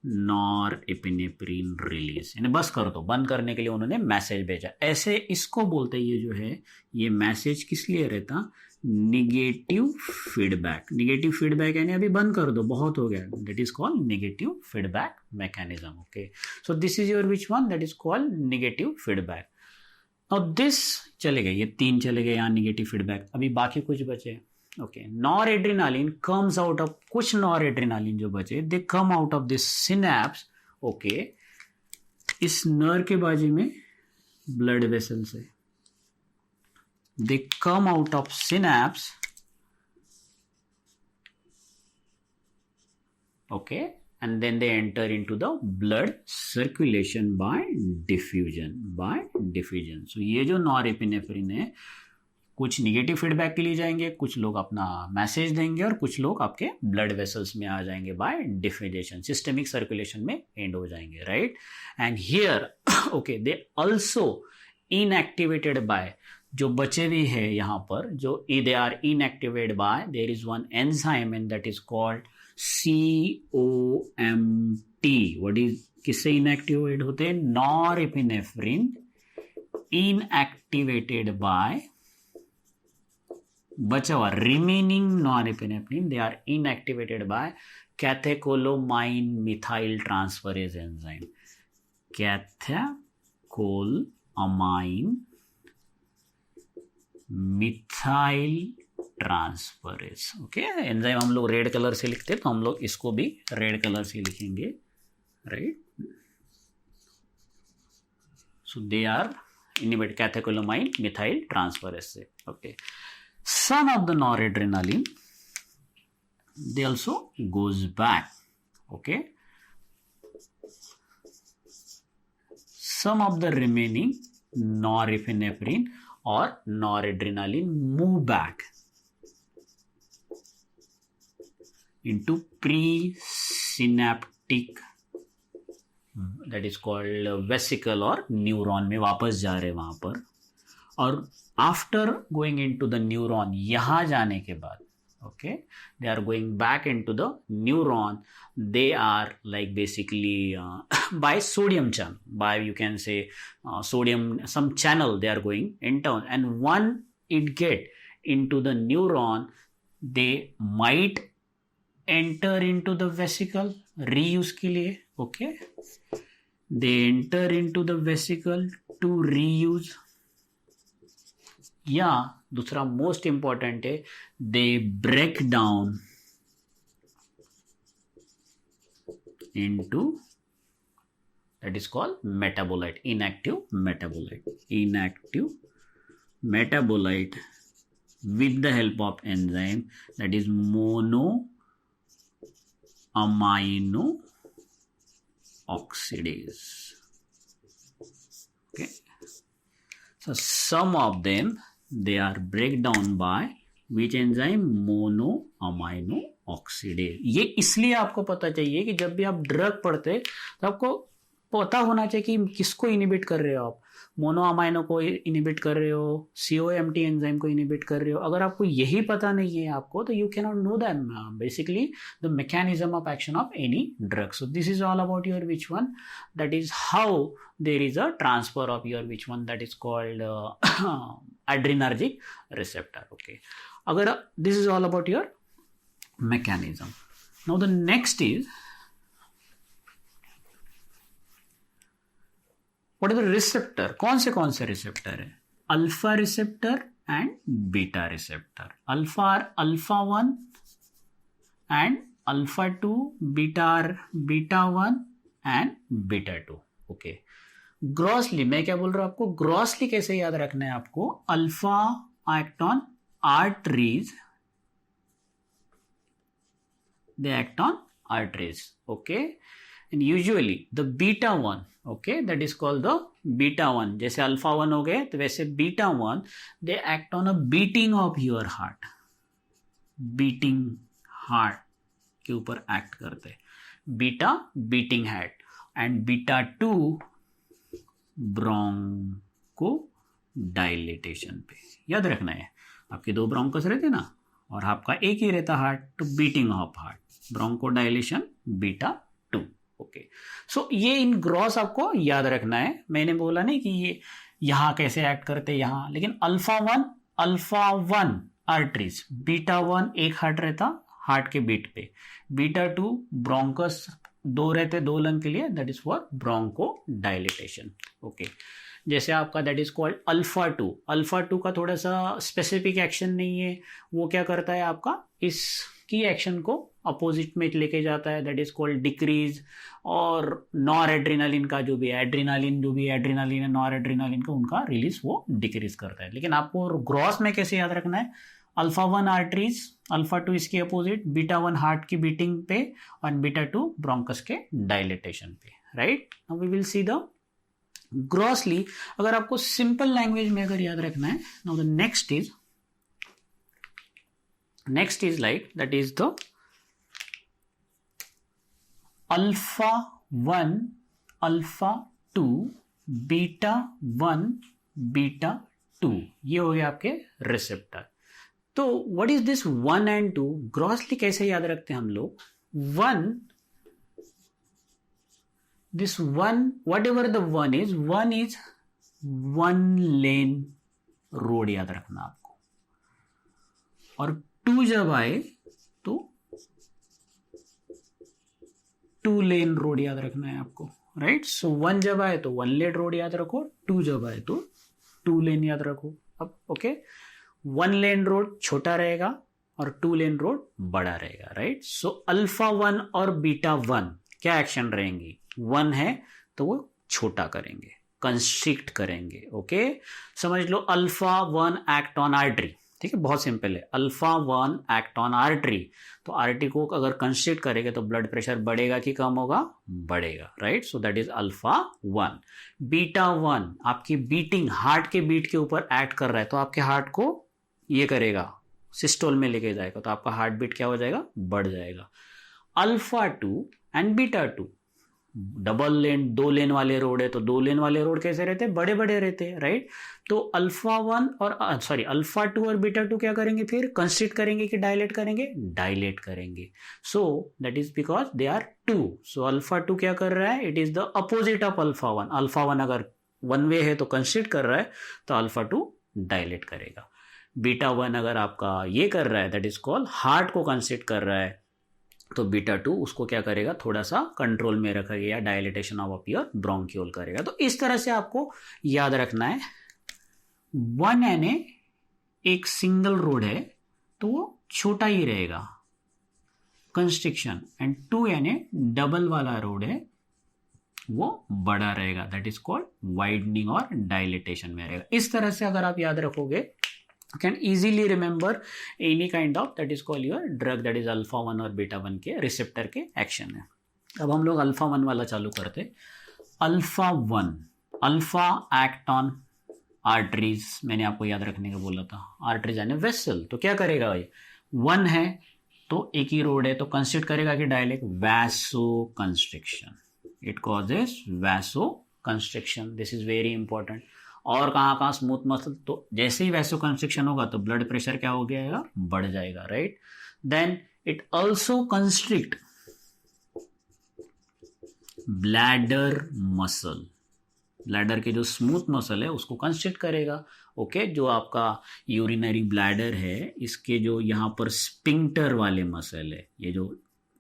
norepinephrine release, यानी बस कर दो, बंद करने के लिए उन्होंने मैसेज भेजा. ऐसे इसको बोलते, ये जो है ये मैसेज किस लिए रहता, निगेटिव फीडबैक. निगेटिव फीडबैक यानी अभी बंद कर दो, बहुत हो गया, that is called negative feedback mechanism. Okay, so this is your which one, that is called negative feedback. और दिस चले गए, ये 3 चले गए यहाँ निगेटिव फीडबैक, अभी बाकी कुछ बचे. Okay, noradrenaline comes out of, कुछ नॉरएड्रेनालिन जो बचे they come out of this synapse. Okay, इस नर्व के बाजू में ब्लड वेसल से they come out of synapse. Okay, and then they enter into the blood circulation by diffusion. So ये जो नॉरएपिनेफ्रिन है, कुछ निगेटिव फीडबैक के लिए जाएंगे, कुछ लोग अपना मैसेज देंगे और कुछ लोग आपके ब्लड वेसल्स में आ जाएंगे बाय डिफ्यूजन, सिस्टेमिक सर्कुलेशन में एंड हो जाएंगे, right. And here okay they also inactivated by, जो बचे भी है यहाँ पर, जो they are inactivated by, there is one enzyme and that is called COMT. What is, किससे इनएक्टिवेट होते हैं? नॉरएपिनेफ्रिन इनएक्टिवेटेड बाय, बचा हुआ remaining norepinephrine, they are inactivated by catecholamine methyl transferase enzyme. Catecholamine methyl transferase. Okay, enzyme हम लोग red colour से लिखते हैं, तो हम लोग इसको भी रेड कलर से लिखेंगे, right. So they are inhibit catecholamine methyl transferase से. Okay, some of the noradrenaline, they also goes back. Okay, some of the remaining norepinephrine or noradrenaline move back into presynaptic, that is called vesicle or neuron में वापस जा रहे वहां पर. और after going in to the neuron, यहां जाने के बाद, okay, they are going back in to the neuron. They are like basically by sodium channel, by you can say sodium some channel, they are going in turn, and when it get in to the neuron, they might enter in to the vesicle reuse के लिए. Okay, they enter in to the vesicle to reuse, या दूसरा most important है, they break down into, that is called metabolite, inactive metabolite with the help of enzyme, that is monoamino oxidase. Okay, so some of them they are break down by which enzyme? monoamino oxidase. ये इसलिए आपको पता चाहिए कि जब भी आप drug पढ़ते हैं तो आपको पता होना चाहिए कि किसको इनिबिट कर रहे हो आप. मोनोअमाइनो को इनिबिट कर रहे हो, COMT एंजाइम को इनिबिट कर रहे हो. अगर आपको यही पता नहीं है आपको, तो you can not know that basically the mechanism of action of any drug. So this is all about your which one, that is how there is a transfer of your which one, that is called adrenergic receptor. Okay, agar this is all about your mechanism. Now the next is, what is the receptor? कौन से receptor है? Alpha receptor and beta receptor. Alpha 1 and alpha 2, beta 1 and beta 2. Okay, grossly मैं क्या बोल रहा हूं आपको, grossly कैसे याद रखना है आपको? Alpha act on arteries, they act on arteries. Okay, and usually the beta 1, okay, that is called the beta 1. जैसे अल्फा 1 हो गए तो वैसे beta 1, they act on a beating of your heart, beating heart के ऊपर act करते हैं. Beta beating heart and beta 2 bronchodilatation पे. याद रखना है, आपके 2 ब्रोंकस रहते ना और आपका एक ही रहता हार्ट, तो beating of heart, broncho dilation beta 2. Okay, सो ये इन ग्रॉस आपको याद रखना है. मैंने बोला नहीं कि ये यहां कैसे एक्ट करते यहां, लेकिन अल्फा 1 आर्टरीज, बीटा 1 एक हार्ट रहता हार्ट के बीट पे, बीटा 2 ब्रोंकस 2 रहते 2 लंग के लिए, that is for bronchodilatation. Okay, जैसे आपका दैट इज कॉल्ड अल्फा 2 का थोड़ा सा स्पेसिफिक एक्शन नहीं है. वो क्या करता है आपका इसकी एक्शन को अपोजिट में लेके जाता है, दैट इज कॉल्ड डिक्रीज. और नॉर एड्रीनालिन का जो भी एड्रीनालिन है नॉर एड्रीनालिन का उनका रिलीज वो डिक्रीज करता है. लेकिन आपको ग्रॉस में कैसे याद रखना है, अल्फा 1 आर्टरीज, अल्फा 2 इसके अपोजिट, बीटा 1 हार्ट की बीटिंग पे और बीटा 2 ब्रोंकस के डायलेटेशन पे, right. Now we will see the grossly, अगर आपको सिंपल लैंग्वेज में अगर याद रखना है, now the next is like that is the alpha 1 alpha 2 beta 1 beta 2, ये हो गया आपके रिसेप्टर। तो what is this 1 and 2? Grossly कैसे याद रखते हैं हम लोग? 1, this 1, what ever the 1 is 1 lane road, याद रखना आपको। और 2 जब आए तो 2 लेन रोड याद रखना है आपको, राइट। सो 1 जब आए तो 1 लेन रोड याद रखो, 2 जब आए तो 2 लेन याद रखो। अब ओके, 1 लेन रोड छोटा रहेगा और 2 लेन रोड बड़ा रहेगा, राइट। सो अल्फा 1 और बीटा 1 क्या एक्शन रहेंगी? 1 है तो वो छोटा करेंगे, कंस्ट्रिक्ट करेंगे, ओके। समझ लो अल्फा 1 एक्ट ऑन आर्टरी, ठीक है, बहुत सिंपल है। अल्फा 1 एक्ट ऑन आर्टरी, तो आर्टरी को अगर कंस्ट्रिक्ट करेंगे तो ब्लड प्रेशर बढ़ेगा कि कम होगा? बढ़ेगा, right. So that is alpha 1। Beta 1 आपकी बीटिंग, हार्ट के बीट के ऊपर एक्ट कर रहा है, तो आपके हार्ट को ये करेगा, सिस्टोल में लेके जाएगा, तो आपका हार्ट बीट क्या हो जाएगा? बढ़ जाएगा। Alpha 2 and beta 2 double lane, 2 लेन वाले रोड है, तो 2 लेन वाले रोड कैसे रहते? बड़े बड़े रहते हैं, राइट। तो अल्फा 1 और अल्फा 2 और बीटा 2 क्या करेंगे? फिर कंस्ट्रिक्ट करेंगे कि डायलेट करेंगे? डायलेट करेंगे। So that is because they are 2। So alpha 2 क्या कर रहा है? It is the opposite of alpha 1। Alpha 1 अगर 1 वे है तो कंस्ट्रिक्ट कर रहा है, तो अल्फा 2 डायलेट करेगा। बीटा 1 अगर आपका ये कर रहा है, दैट इज कॉल्ड हार्ट को कंस्ट्रिक्ट कर रहा है, तो बीटा 2 उसको क्या करेगा? थोड़ा सा कंट्रोल में रखेगा या डायलेटेशन ऑफ अपियर ब्रोंकियोल करेगा। तो इस तरह से आपको याद रखना है। 1 यानी एक सिंगल रोड है तो वो छोटा ही रहेगा, कंस्ट्रिक्शन, एंड 2 यानी डबल वाला रोड है वो बड़ा रहेगा, दैट इज कॉल्ड वाइडनिंग और डायलेटेशन में रहेगा। इस तरह से अगर आप याद रखोगे, you can easily remember any kind of, that is called your drug, that is alpha 1 और beta 1 के रिसेप्टर के एक्शन है। अब हम लोग अल्फा 1 वाला चालू करते। Alpha 1, alpha act on arteries, मैंने आपको याद रखने का बोला था, आर्टरीज यानी वेसल। तो क्या करेगा भाई? 1 है तो एक ही रोड है, तो कंस्ट्रिक्ट करेगा कि dilate? Vaso constriction, it causes vaso constriction, this is very important. और कहाँ स्मूथ मसल, तो जैसे ही वैसो कंस्ट्रिक्शन होगा तो ब्लड प्रेशर क्या हो जाएगा? बढ़ जाएगा, right. Then it also constrict bladder muscle, bladder के जो स्मूथ मसल है उसको कंस्ट्रिक्ट करेगा, ओके। जो आपका यूरिनरी ब्लैडर है, इसके जो यहाँ पर स्पिंक्टर वाले मसल है, ये जो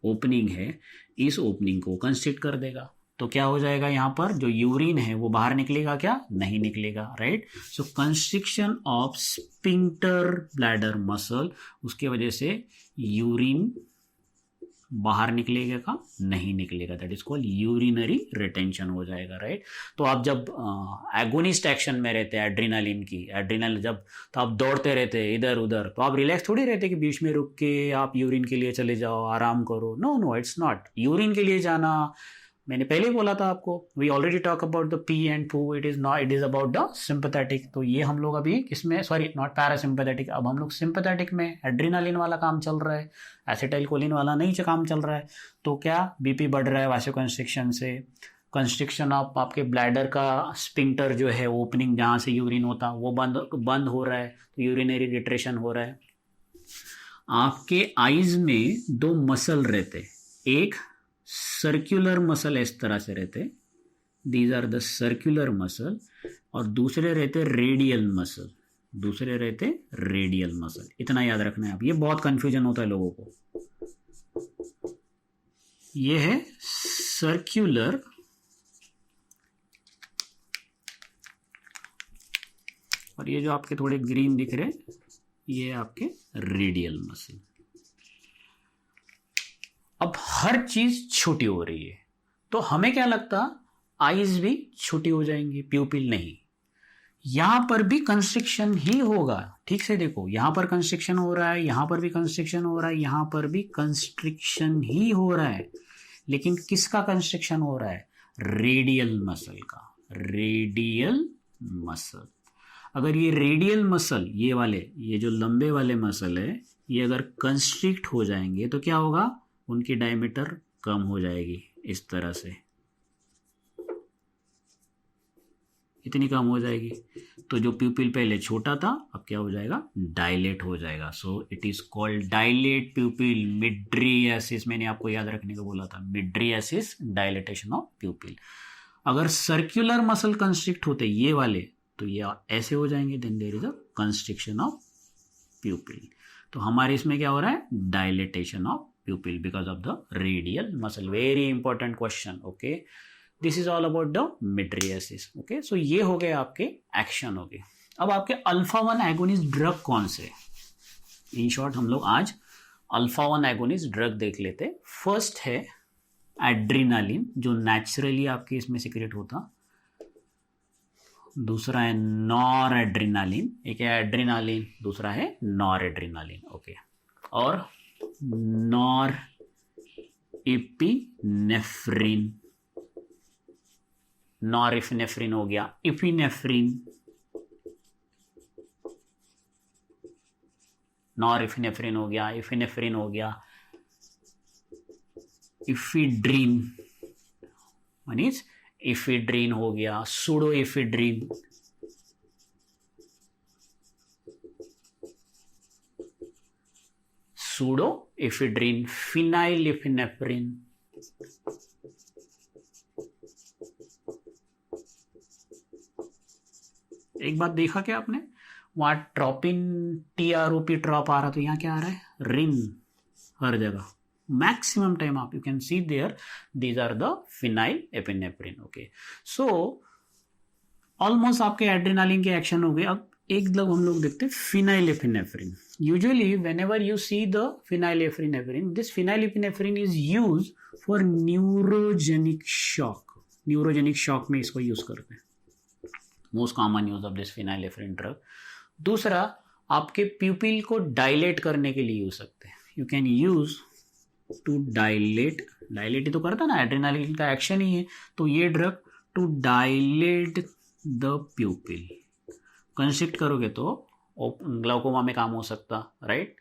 ओपनिंग है, इस ओपनिंग को कंस्ट्रिक्ट कर देगा। तो क्या हो जाएगा? यहाँ पर जो यूरिन है वो बाहर निकलेगा क्या? नहीं निकलेगा, right. So constriction of sphincter bladder muscle, उसके वजह से यूरिन बाहर निकलेगा का? नहीं निकलेगा, that is called urinary retention हो जाएगा, राइट। तो आप जब एगोनिस्ट एक्शन में रहते हैं एड्रेनालिन की, एड्रेनल जब, तो आप दौड़ते रहते हैं इधर उधर, तो आप रिलैक्स थोड़ी रहते कि बीच में रुक के आप यूरिन के लिए चले जाओ, आराम करो। No no, it's not. Urine के लिए जाना, मैंने पहले ही बोला था आपको, we already talk about the pee and poo, it is not, it is about the sympathetic. तो ये हम लोग अभी किसमें, सॉरी नॉट पैरासिम्पैथेटिक, अब हम लोग सिंपैथेटिक में, एड्रेनालिन वाला काम चल रहा है, एसिटाइलकोलिन वाला नहीं काम चल रहा है। तो क्या? बीपी बढ़ रहा है वासो कंस्ट्रिक्शन से, कंस्ट्रिक्शन ऑफ आपके ब्लैडर का स्पिंक्टर जो है, ओपनिंग जहाँ से यूरिन होता वो बंद हो रहा है, तो यूरिनरी रिट्रेशन हो रहा है। आपके आईज में 2 मसल रहते, एक सर्कुलर मसल इस तरह से रहते, these are the circular muscle, और दूसरे रहते रेडियल मसल, दूसरे रहते रेडियल मसल। इतना याद रखना है आप, ये बहुत कंफ्यूजन होता है लोगों को। ये है सर्कुलर और ये जो आपके थोड़े ग्रीन दिख रहे ये आपके रेडियल मसल। अब हर चीज छोटी हो रही है, तो हमें क्या लगता आईज भी छोटी हो जाएंगी, प्यूपिल नहीं। यहां पर भी कंस्ट्रिक्शन ही होगा। ठीक से देखो, यहां पर कंस्ट्रिक्शन हो रहा है, यहां पर भी कंस्ट्रिक्शन हो रहा है, यहां पर भी कंस्ट्रिक्शन ही हो रहा है, लेकिन किसका कंस्ट्रिक्शन हो रहा है? रेडियल मसल का। रेडियल मसल, अगर ये रेडियल मसल, ये वाले, ये जो लंबे वाले मसल है, ये अगर कंस्ट्रिक्ट हो जाएंगे तो क्या होगा? उनकी डायमीटर कम हो जाएगी, इस तरह से इतनी कम हो जाएगी। तो जो प्यूपिल पहले छोटा था, अब क्या हो जाएगा? डायलेट हो जाएगा। So it is called dilate प्यूपिल, mydriasis. मैंने आपको याद रखने को बोला था, मिड्रियासिस, डायलेटेशन ऑफ प्यूपिल। अगर सर्कुलर मसल कंस्ट्रिक्ट होते ये वाले, तो ये ऐसे हो जाएंगे, then there is a constriction of pupil. तो हमारे इसमें क्या हो रहा है? Dilatation of pupil because of the radial muscle. Very important question. Okay, this is all about the mydriasis. Okay, सो ये हो गए आपके एक्शन हो गए। अब आपके अल्फा 1 एगोनिस्ट ड्रग कौन से? इन शॉर्ट हम लोग आज अल्फा 1 एगोनिस्ट ड्रग देख लेते। फर्स्ट है एड्रीनालिन, जो नेचुरली आपके इसमें सिक्रेट होता। दूसरा है नॉर एड्रीनालिन, एक है एड्रीनालिन, दूसरा है नॉर एड्रीनालिन। ओके, और नॉर इपिनेफ्रिन, नॉरएपिनेफ्रिन हो गया, इपिनेफ्रिन, नॉरएपिनेफ्रिन हो गया, इपिनेफ्रिन हो गया, इफिड्रीन, मीन्स इफिड्रीन हो गया, सूडो इफिड्रीन, सूडो इफिड्रीन, फिनाइल इपिनेफ्रिन, एक बात देखा क्या आपने? वहां ट्रॉपिन, TROP ट्रॉप आ रहा, तो यहाँ क्या आ रहा है? रिन, हर जगह मैक्सिमम टाइम आप you can see there these are the phenyl epinephrine. Okay, so almost आपके एड्रेनालिन के एक्शन हो गए। अब एक लोग हम लोग देखते हैं phenyl epinephrine. Usually whenever you see the phenyl epinephrine, this phenyl epinephrine is use for neurogenic shock. Neurogenic shock में इसको यूज करते हैं, most common use of this phenylephrine drug. दूसरा, आपके प्यूपिल को डायलेट करने के लिए यूज सकते हैं। You can use to dilate, dilate ही तो करता ना, एड्रेनालिन का एक्शन ही है। तो ये drug to dilate the pupil, constrict करोगे तो ग्लाउकोमा में काम हो सकता, राइट,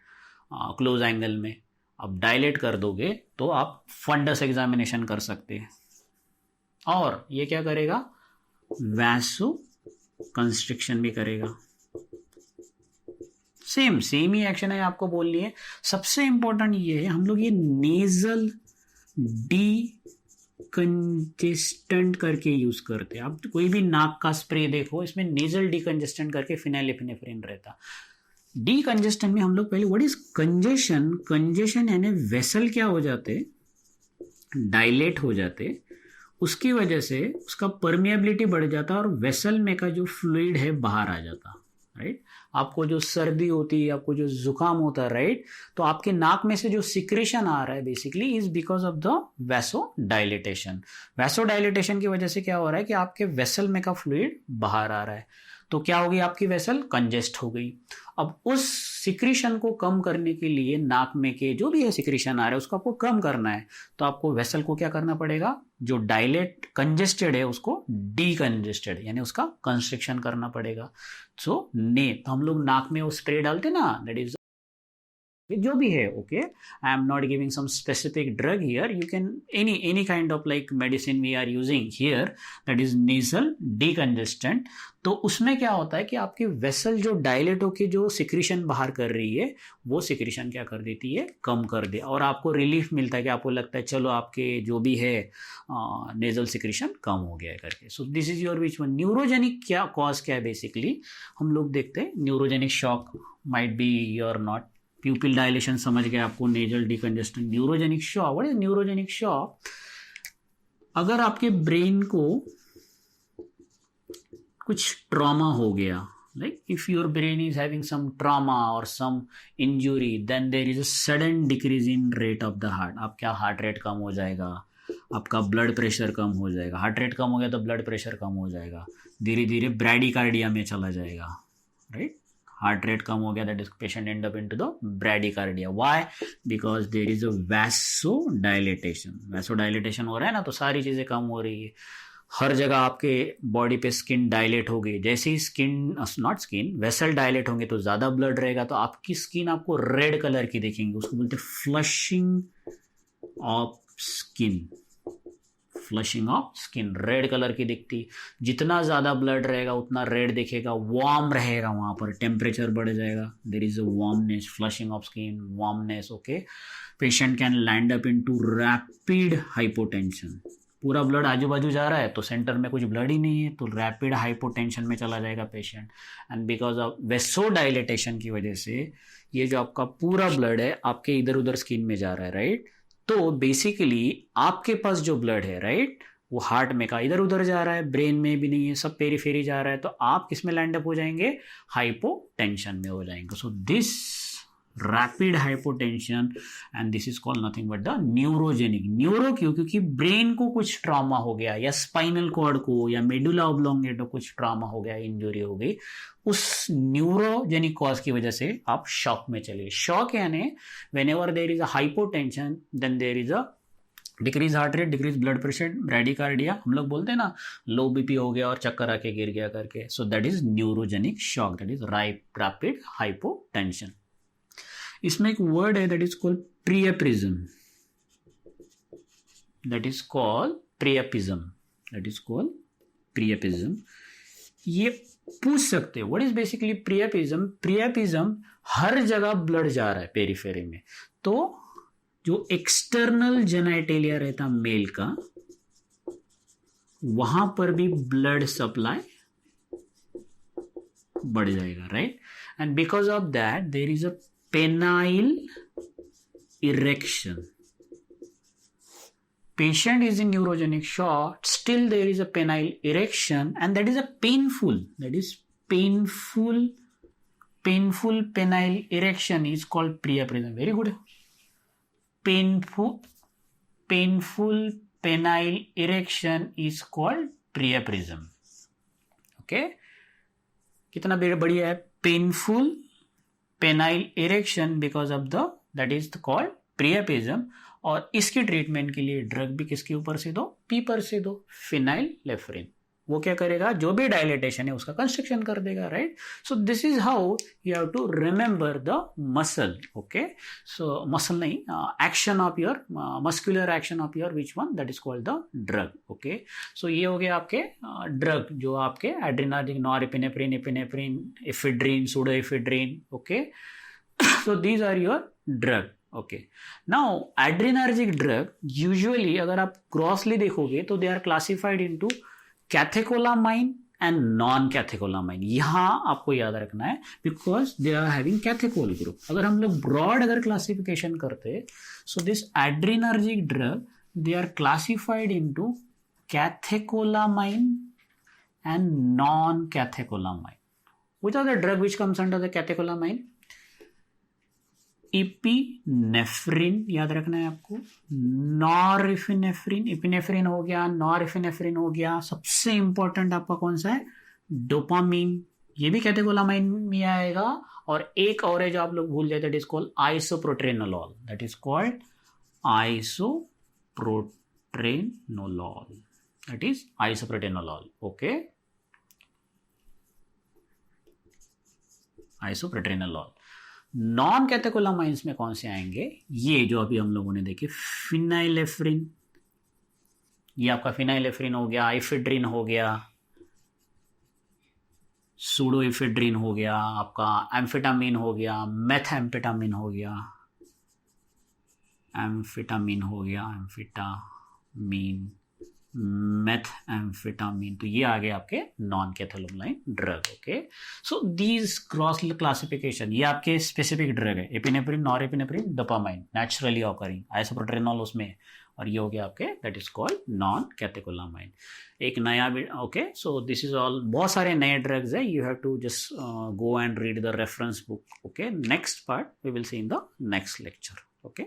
क्लोज एंगल में। अब डायलेट कर दोगे तो आप फंडस एग्जामिनेशन कर सकते हैं। और ये क्या करेगा? वैसो कंस्ट्रिक्शन भी करेगा। सेम ही एक्शन है, आपको बोलनी है। सबसे इंपॉर्टेंट ये है, हम लोग ये नेजल डीकंजेस्टेंट करके यूज करते हैं। आप कोई भी नाक का स्प्रे देखो, इसमें नेजल डीकंजेस्टेंट करके फिनाइल एपिनेफ्रिन रहता। डीकंजेस्टेंट में हम लोग पहले, व्हाट इज कंजेशन? कंजेशन यानी वेसल क्या हो जाते? डायलेट हो जाते, उसकी वजह से उसका परमिएबिलिटी बढ़ जाता और वेसल में का जो फ्लूइड है बाहर आ जाता, राइट। आपको जो सर्दी होती है, आपको जो जुकाम होता है, राइट, तो आपके नाक में से जो सिक्रेशन आ रहा है basically is because of the vaso dilatation. Vaso dilatation की वजह से क्या हो रहा है कि आपके वेसल में का फ्लूइड बाहर आ रहा है, तो क्या होगी? आपकी वेसल कंजेस्ट हो गई। अब उस सिक्रीशन को कम करने के लिए नाक में के जो भी है सिक्रीशन आ रहा है उसको आपको कम करना है, तो आपको वेसल को क्या करना पड़ेगा? जो डायलेट कंजेस्टेड है उसको डीकंजेस्टेड यानी उसका कंस्ट्रिक्शन करना पड़ेगा। सो तो हम लोग नाक में वो स्प्रे डालते ना, दैट इज जो भी है, okay, I am not giving some specific drug here, you can any kind of like medicine we are using here, that is nasal decongestant. तो उसमें क्या होता है कि आपकी वेसल जो डायलेट होकर जो सिक्रीशन बाहर कर रही है वो सिक्रीशन क्या कर देती है? कम कर दे, और आपको रिलीफ मिलता है कि आपको लगता है चलो आपके जो भी है नेजल सिक्रीशन कम हो गया है करके। So this is your which one. Neurogenic क्या कॉज क्या है? बेसिकली हम लोग देखते हैं neurogenic shock might be your not, pupil dilation समझ गए आपको, nasal decongestant, neurogenic shock. What is neurogenic shock? अगर आपके ब्रेन को कुछ ट्रॉमा हो गया, like if your brain is having some trauma और some injury, then there is a sudden decrease in rate of the heart. आपका heart rate कम हो जाएगा, आपका ब्लड प्रेशर कम हो जाएगा, हार्ट रेट कम हो गया तो ब्लड प्रेशर कम हो जाएगा, धीरे धीरे ब्रैडीकार्डिया में चला जाएगा, राइट। हार्ट रेट कम हो गया, that is patient end up into the bradycardia. Why? Because there is a vasodilatation. Vasodilatation हो रहा है ना, तो सारी चीज़ें कम हो रही है, हर जगह आपके बॉडी पे स्किन डायलेट हो गई। जैसे ही skin, not skin, vessel dilate होंगे तो ज़्यादा ब्लड रहेगा, तो आपकी स्किन आपको रेड कलर की दिखेंगी, उसको बोलते हैं flushing of skin. Flushing of skin, red colour की दिखती। जितना ज़्यादा ब्लड रहेगा उतना रेड दिखेगा, वार्म रहेगा, वहाँ पर टेम्परेचर बढ़ जाएगा, देर is a warmness, flushing of skin, warmness, okay. Patient can land up into rapid hypotension. पूरा ब्लड आजू बाजू जा रहा है तो सेंटर में कुछ ब्लड ही नहीं है, तो रैपिड हाइपोटेंशन में चला जाएगा पेशेंट। एंड बिकॉज ऑफ वेसोडाइलेटेशन की वजह से ये जो आपका पूरा ब्लड है आपके इधर उधर स्किन में जा रहा है, राइट। तो बेसिकली आपके पास जो ब्लड है, राइट, वो हार्ट में का इधर उधर जा रहा है, ब्रेन में भी नहीं है, सब पेरीफेरी जा रहा है, तो आप किस में लैंड अप हो जाएंगे? हाइपोटेंशन में हो जाएंगे। So this rapid hypotension and this is called nothing but the neurogenic. Neuro क्यों? क्योंकि ब्रेन को कुछ ट्रॉमा हो गया, या स्पाइनल कॉर्ड को, या मेडुला ऑब्लोंगेटा को कुछ ट्रॉमा हो गया, इंजरी हो गई, उस न्यूरोजेनिक कॉज की वजह से आप शॉक में चले। शॉक यानी whenever there is a hypotension then there is a decrease heart rate, decrease blood pressure, bradycardia, हम लोग बोलते हैं ना लो बीपी हो गया और चक्कर आके गिर गया करके। So that is neurogenic shock, that is rapid hypotension. इसमें एक वर्ड है that is called priapism, that is called priapism, that is called priapism. ये पूछ सकते हैं what is basically priapism. Priapism, हर जगह ब्लड जा रहा है पेरिफेरी में, तो जो एक्सटर्नल जेनाइटेलिया रहता मेल का, वहां पर भी ब्लड सप्लाई बढ़ जाएगा, right. And because of that there is a penile erection. Patient is in neurogenic shock, still there is a penile erection, and that is a painful penile erection is called priapism. Very good. Painful penile erection is called priapism. Okay, कितना बढ़िया है, painful penile erection because of the, that is called priapism. और इसकी treatment के लिए drug भी किसके ऊपर से दो? पी पर से दो, फिनाइलएफ्रिन। वो क्या करेगा? जो भी डायलेटेशन है उसका कंस्ट्रक्शन कर देगा, right. So this is how you have to remember the muscle, okay. So muscle नहीं, action of your muscular action of your which one, that is called the drug, okay. सो ये हो गया आपके drug, जो आपके adrenergic, norepinephrine, epinephrine, ephedrine, pseudoephedrine, okay. So these are your drug, okay. Now adrenergic drug usually अगर आप grossly देखोगे तो they are classified into catecholamine and non कैथेकोलामाइन। यहां आपको याद रखना है because they are having catechol group. अगर हम लोग ब्रॉड अगर क्लासिफिकेशन करते, so this adrenergic drug they are classified into catecholamine and non catecholamine. Which are the drug which comes under the catecholamine? Epinephrine याद रखना है आपको, नॉरएपिनेफ्रिन, इपिनेफ्रिन हो गया, नॉरएपिनेफ्रिन हो गया। सबसे इंपॉर्टेंट आपका कौन सा है? डोपामीन, ये भी कैथेकोलामाइन में आएगा। और एक और है जो आप लोग भूल जाते, that is called isoproterenol, that is called isoproterenol, that is isoproterenol, okay, isoproterenol. Non catecholamines में कौन से आएंगे? ये जो अभी हम लोगों ने देखे, फिनाइलएफ्रिन, ये आपका फिनाइलएफ्रिन हो गया, एफिड्रिन हो गया, सूडोएफिड्रिन हो गया, आपका एम्फेटामिन हो गया, मेथएम्फेटामिन हो गया, एम्फेटामिन हो गया, एम्फेटामिन, मेथएम्फेटामिन, तो ये आ गए आपके non catecholamine drug, okay. So these cross classification, ये आपके स्पेसिफिक ड्रग है, epinephrine, norepinephrine, dopamine, naturally occurring, isoproterenol उसमें, और ये हो गया आपके that is called non catecholamine. एक नया, okay. So this is all, बहुत सारे नए ड्रग्स है, you have to just go and read the reference book, okay. Next part we will see in the next lecture, okay.